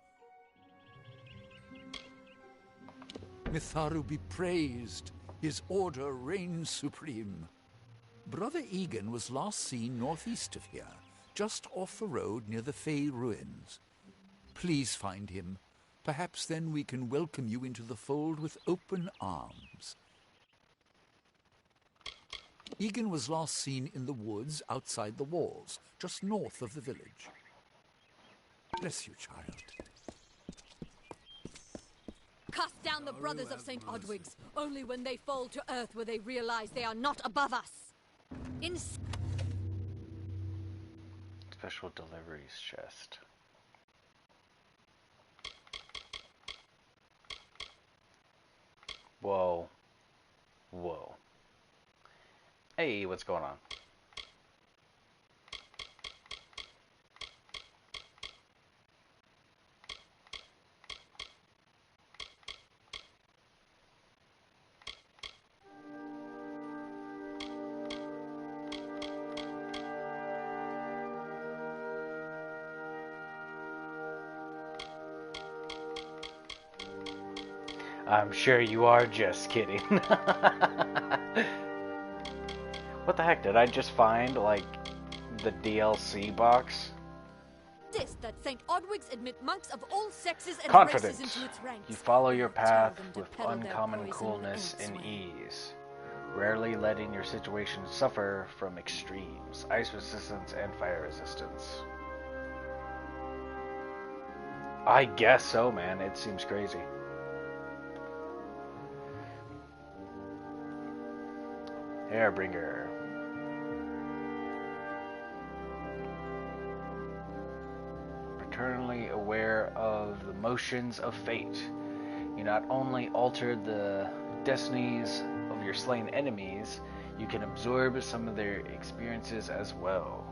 Mitharu be praised. His order reigns supreme. Brother Egan was last seen northeast of here, just off the road near the Fey ruins. Please find him. Perhaps then we can welcome you into the fold with open arms. Egan was last seen in the woods outside the walls, just north of the village. Bless you, child. Cast down the brothers of St. Odwig's. Only when they fall to earth will they realize they are not above us. Special deliveries chest. Whoa. Whoa. Hey, what's going on? I'm sure you are just kidding. What the heck, did I just find, like, the DLC box? insist that St. Odwig's admit monks of all sexes and Confident. races into its ranks. You follow your and not tell path them to with peddle their uncommon poison coolness and elsewhere. ease, rarely letting your situation suffer from extremes, ice resistance and fire resistance. I guess so, man. It seems crazy. Hairbringer. Eternally aware of the motions of fate, you not only alter the destinies of your slain enemies, you can absorb some of their experiences as well.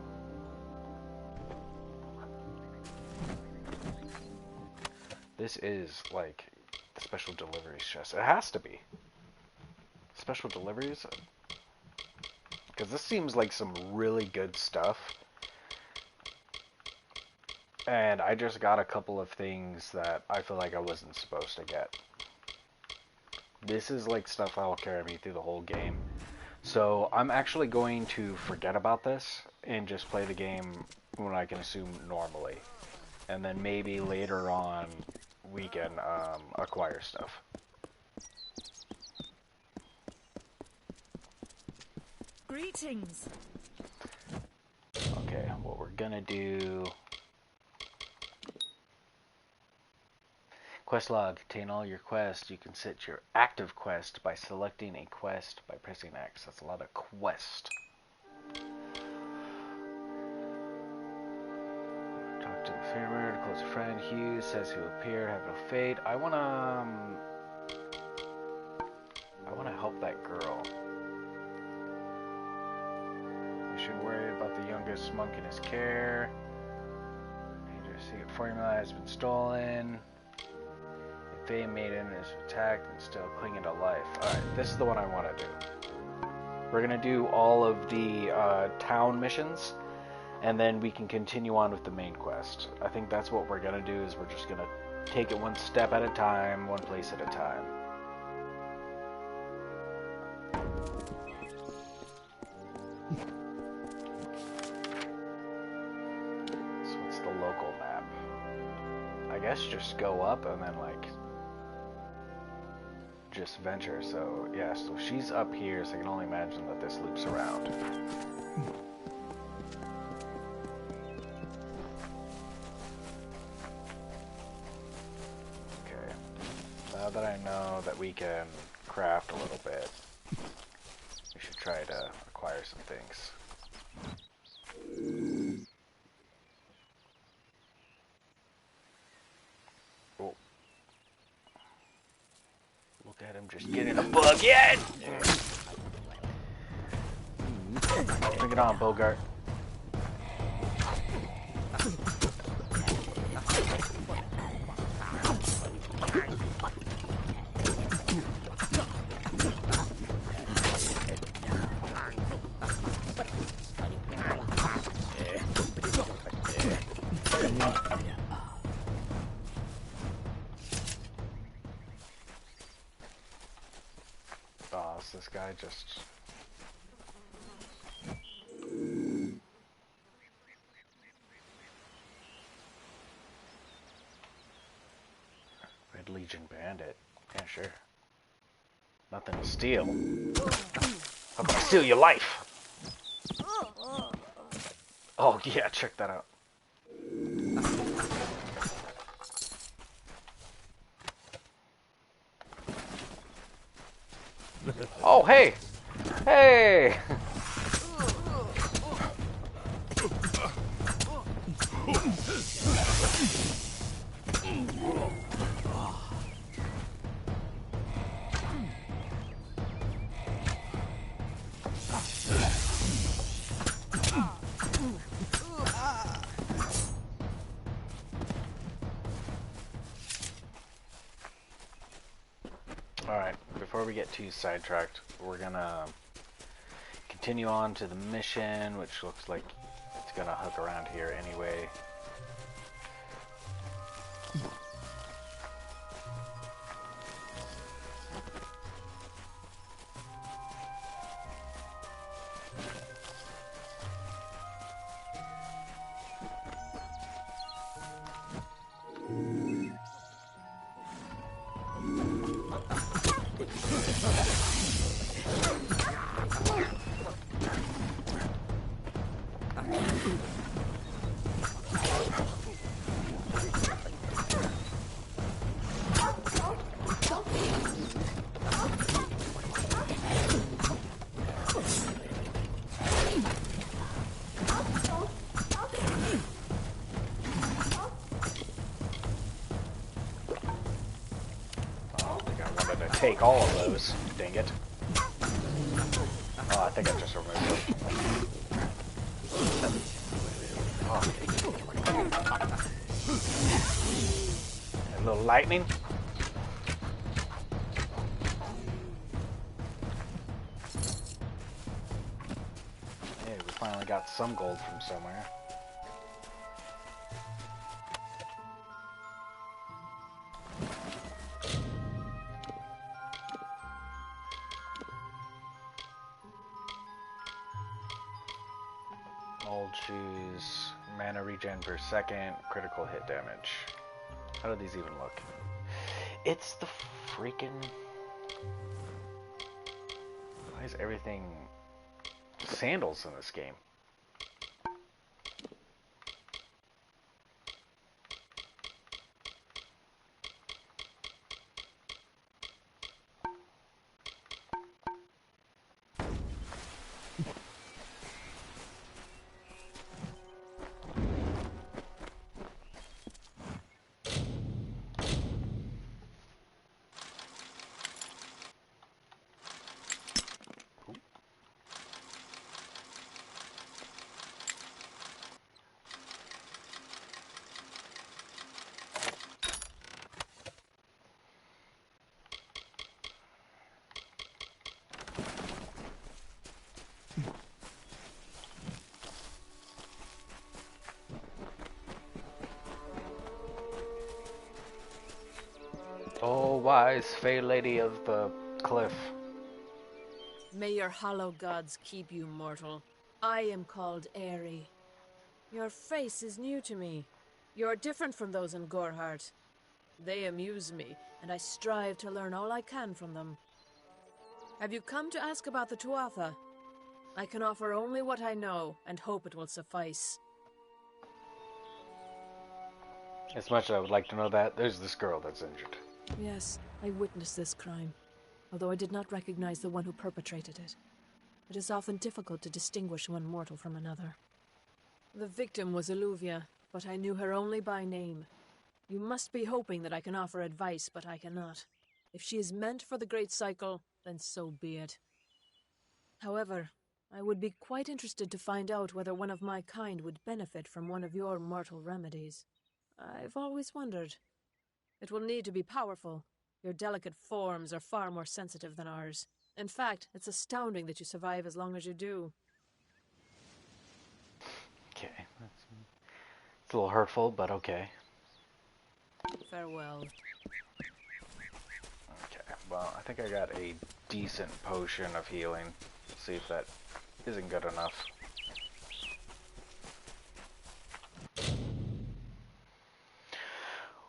This is like the special deliveries chest. It has to be. Special deliveries? Because this seems like some really good stuff. And I just got a couple of things that I feel like I wasn't supposed to get. This is like stuff that will carry me through the whole game. So I'm actually going to forget about this and just play the game when I can assume normally. And then maybe later on we can acquire stuff. Greetings. Okay, what we're gonna do... Quest log. Contain all your quests. You can set your active quest by selecting a quest by pressing X. That's a lot of quest. Talk to the farmer, to close a friend. Hughes says he'll appear, have no fate. I wanna help that girl. You should worry about the youngest monk in his care. Dangerous secret formula has been stolen. Fey Maiden is attacked and still clinging to life. Alright, this is the one I want to do. We're going to do all of the town missions, and then we can continue on with the main quest. I think that's what we're going to do, is we're just going to take it one step at a time, one place at a time. So what's the local map? I guess just go up and then like... just venture. So yeah, so she's up here, so I can only imagine that this loops around. Okay, now that I know that we can craft a little bit, we should try to acquire some things. Oh. Look at him just getting a bug in! Bring it on, Bogart. Oh, is this guy just... Red Legion Bandit. Yeah, sure. Nothing to steal. How can I steal your life? Oh, yeah, check that out. Oh, hey! Hey! Alright, before we get too sidetracked, we're gonna continue on to the mission, which looks like it's gonna hook around here anyway. take all of those. Dang it. Oh, I think I just removed it. Oh. A little lightning. Yeah, we finally got some gold from somewhere. Old shoes, mana regen per second, critical hit damage. How do these even look? It's the freaking... Why is everything sandals in this game? Oh, wise Fey Lady of the Cliff. May your hollow gods keep you, mortal. I am called Aerie. Your face is new to me. You're different from those in Gorhart. They amuse me, and I strive to learn all I can from them. Have you come to ask about the Tuatha? I can offer only what I know, and hope it will suffice. As much as I would like to know that, there's this girl that's injured. Yes, I witnessed this crime, although I did not recognize the one who perpetrated it. It is often difficult to distinguish one mortal from another. The victim was Illuvia, but I knew her only by name. You must be hoping that I can offer advice, but I cannot. If she is meant for the Great Cycle, then so be it. However, I would be quite interested to find out whether one of my kind would benefit from one of your mortal remedies. I've always wondered. It will need to be powerful. Your delicate forms are far more sensitive than ours. In fact, it's astounding that you survive as long as you do. Okay, it's a little hurtful, but okay. Farewell. Okay, well, I think I got a decent potion of healing. Let's see if that isn't good enough.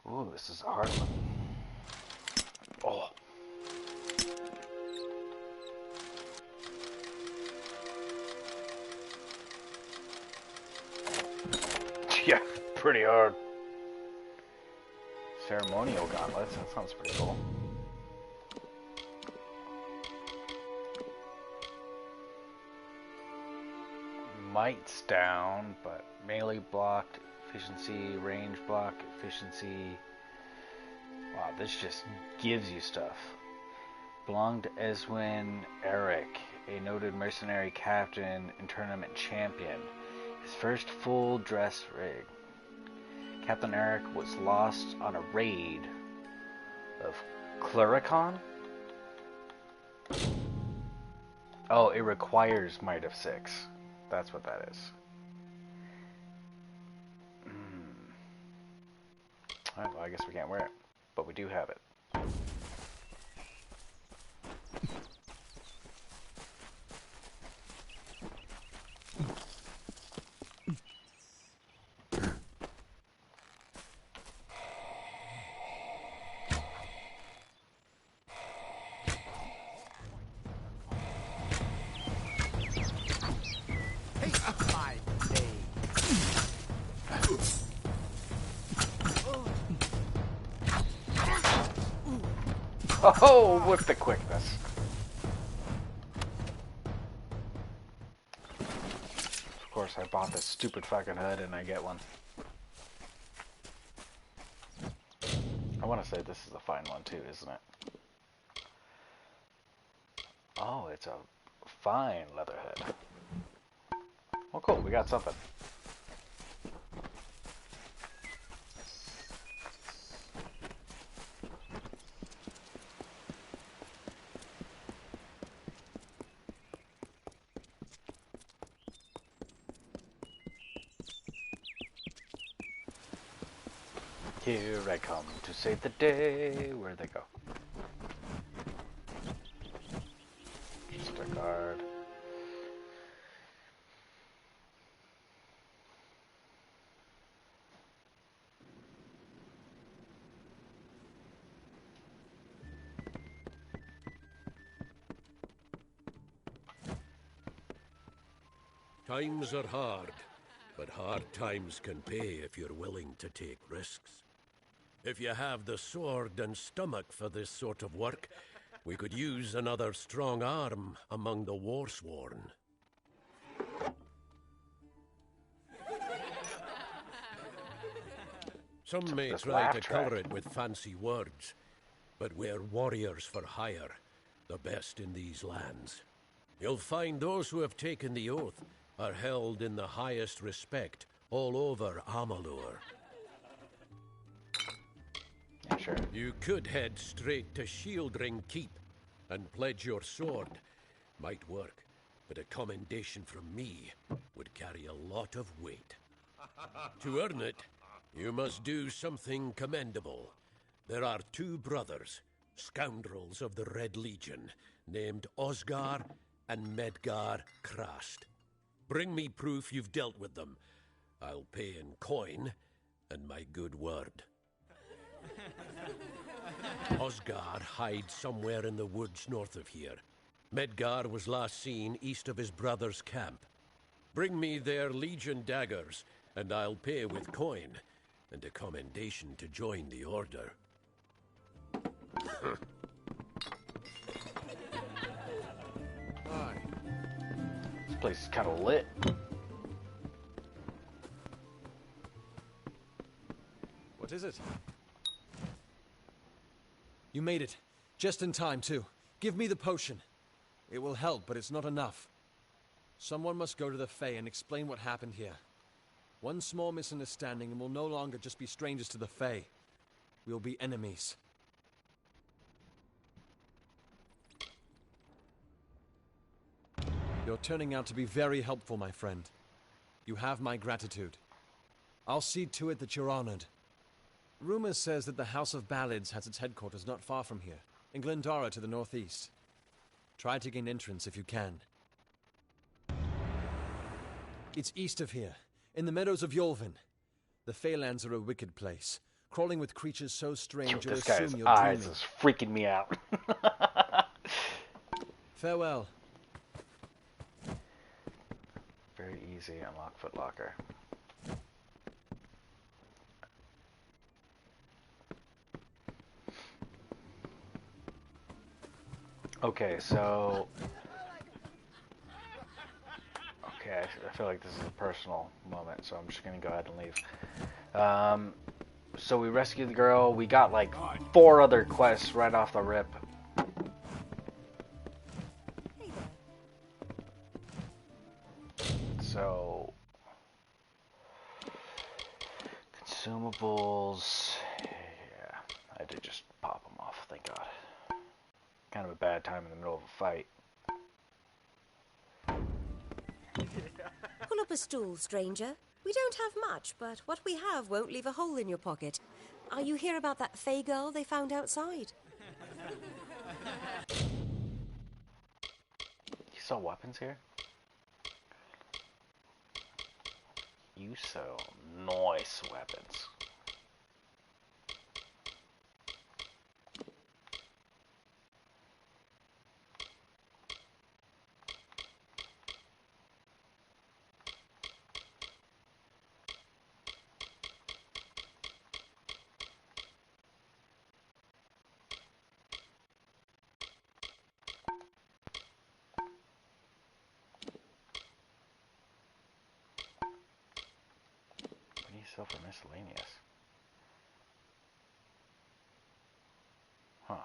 Ooh, this is a hard one. Oh. Yeah, pretty hard. Ceremonial gauntlets, that sounds pretty cool. Might's down, but melee blocked, efficiency, range block, efficiency. Wow, this just gives you stuff. Belonged to Eswin Eric, a noted mercenary captain and tournament champion. His first full dress rig. Captain Eric was lost on a raid of Cluricon? Oh, it requires Might of 6. That's what that is. Alright, well, I guess we can't wear it. But we do have it. Oh, with the quickness. Of course, I bought this stupid fucking hood and I get one. I want to say this is a fine one too, isn't it? Oh, it's a fine leatherhead. Oh, cool. We got something. Here I come to save the day. Where'd they go? Just a guard. Times are hard, but hard times can pay if you're willing to take risks. If you have the sword and stomach for this sort of work, we could use another strong arm among the warsworn. Some may try to color it with fancy words, but we're warriors for hire, the best in these lands. You'll find those who have taken the oath are held in the highest respect all over Amalur. Yeah, sure. You could head straight to Shieldring Keep and pledge your sword. Might work, but a commendation from me would carry a lot of weight. To earn it, you must do something commendable. There are two brothers, scoundrels of the Red Legion, named Osgar and Medgar Krast. Bring me proof you've dealt with them. I'll pay in coin and my good word. Osgar hides somewhere in the woods north of here. Medgar was last seen east of his brother's camp. Bring me their Legion daggers, and I'll pay with coin, and a commendation to join the order. This place is kind of lit. What is it? You made it. Just in time, too. Give me the potion. It will help, but it's not enough. Someone must go to the Fae and explain what happened here. One small misunderstanding and we'll no longer just be strangers to the Fae. We'll be enemies. You're turning out to be very helpful, my friend. You have my gratitude. I'll see to it that you're honored. Rumor says that the House of Ballads has its headquarters not far from here, in Glendara to the northeast. Try to gain entrance if you can. It's east of here, in the meadows of Yolvin. The Feylands are a wicked place, crawling with creatures so strange you'll assume you're dreaming. This guy's eyes is freaking me out. Farewell. Very easy, unlock footlocker. Okay, so... Okay, I feel like this is a personal moment, so I'm just gonna go ahead and leave. So we rescued the girl. We got like 4 other quests right off the rip. So... Consumables... Yeah, I did just pop them off, thank God. Kind of a bad time in the middle of a fight. Pull up a stool, stranger. We don't have much, but what we have won't leave a hole in your pocket. Are you here about that Fey girl they found outside? You sell weapons here? You sell nice weapons. Sell for miscellaneous. Huh.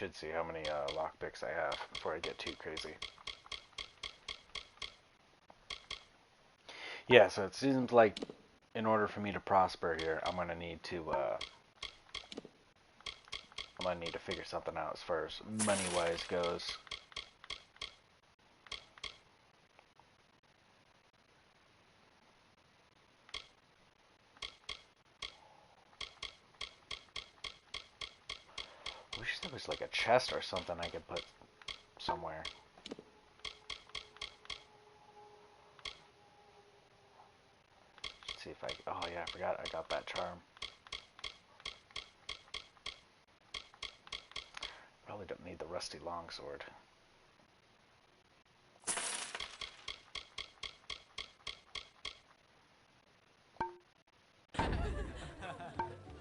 should see how many lockpicks I have before I get too crazy. Yeah, so it seems like in order for me to prosper here, I'm gonna need to figure something out as far as money-wise goes. I wish there was like a chest or something I could put somewhere. Let's see if I... Oh yeah, I forgot I got that charm. Probably don't need the rusty longsword.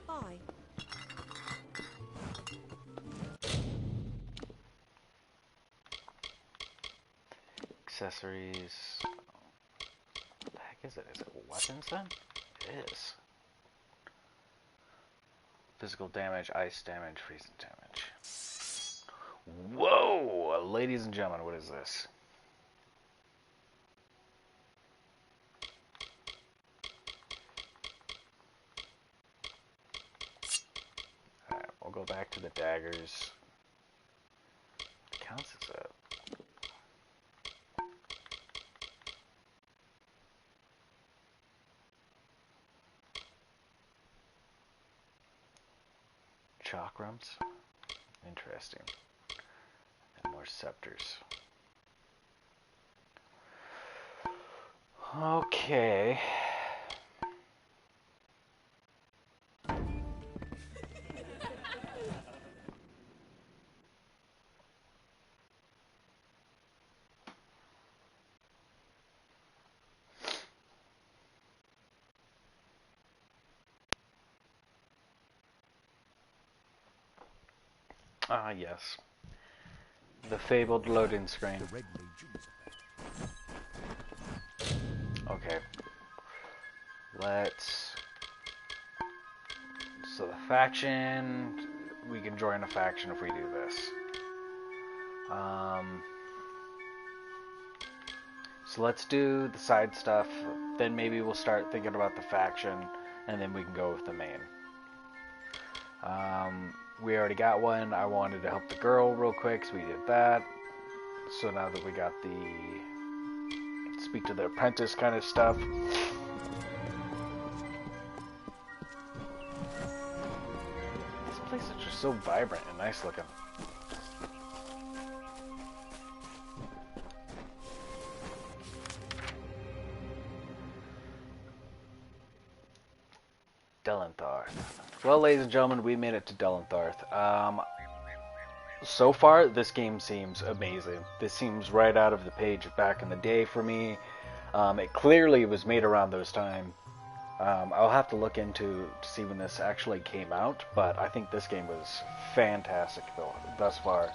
Bye. Accessories. What the heck is it? Is it weapons then? It is. Physical damage, ice damage, freezing damage. Whoa! Ladies and gentlemen, what is this? Alright, we'll go back to the daggers. It counts as a... chakrams. Interesting. And more scepters. Okay. Ah, yes. The fabled loading screen. Okay. Let's... So the faction... We can join a faction if we do this. So let's do the side stuff, then maybe we'll start thinking about the faction, and then we can go with the main. We already got one. I wanted to help the girl real quick, so we did that. So now that we got the speak to the apprentice kind of stuff. This place is just so vibrant and nice looking. Delentarth. Well, ladies and gentlemen, we made it to Delentarth. So far, this game seems amazing. This seems right out of the page back in the day for me. It clearly was made around those times. I'll have to look into to see when this actually came out, but I think this game was fantastic thus far.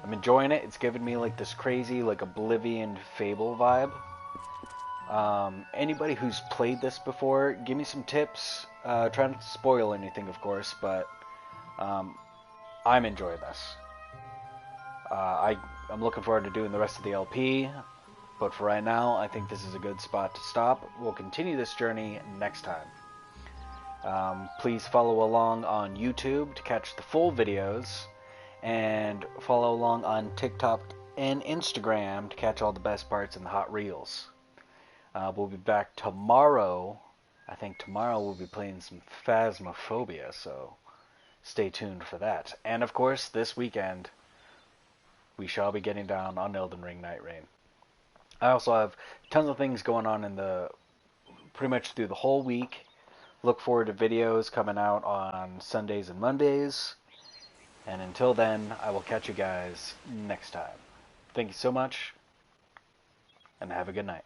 I'm enjoying it. It's giving me like this crazy, like Oblivion Fable vibe. Anybody who's played this before, give me some tips. Try not to spoil anything, of course, but I'm enjoying this. I'm looking forward to doing the rest of the LP, but for right now, I think this is a good spot to stop. We'll continue this journey next time. Please follow along on YouTube to catch the full videos, and follow along on TikTok and Instagram to catch all the best parts in the hot reels. We'll be back tomorrow. I think tomorrow we'll be playing some Phasmophobia, so stay tuned for that. And of course, this weekend, we shall be getting down on Elden Ring Night Rain. I also have tons of things going on in pretty much through the whole week. Look forward to videos coming out on Sundays and Mondays. And until then, I will catch you guys next time. Thank you so much, and have a good night.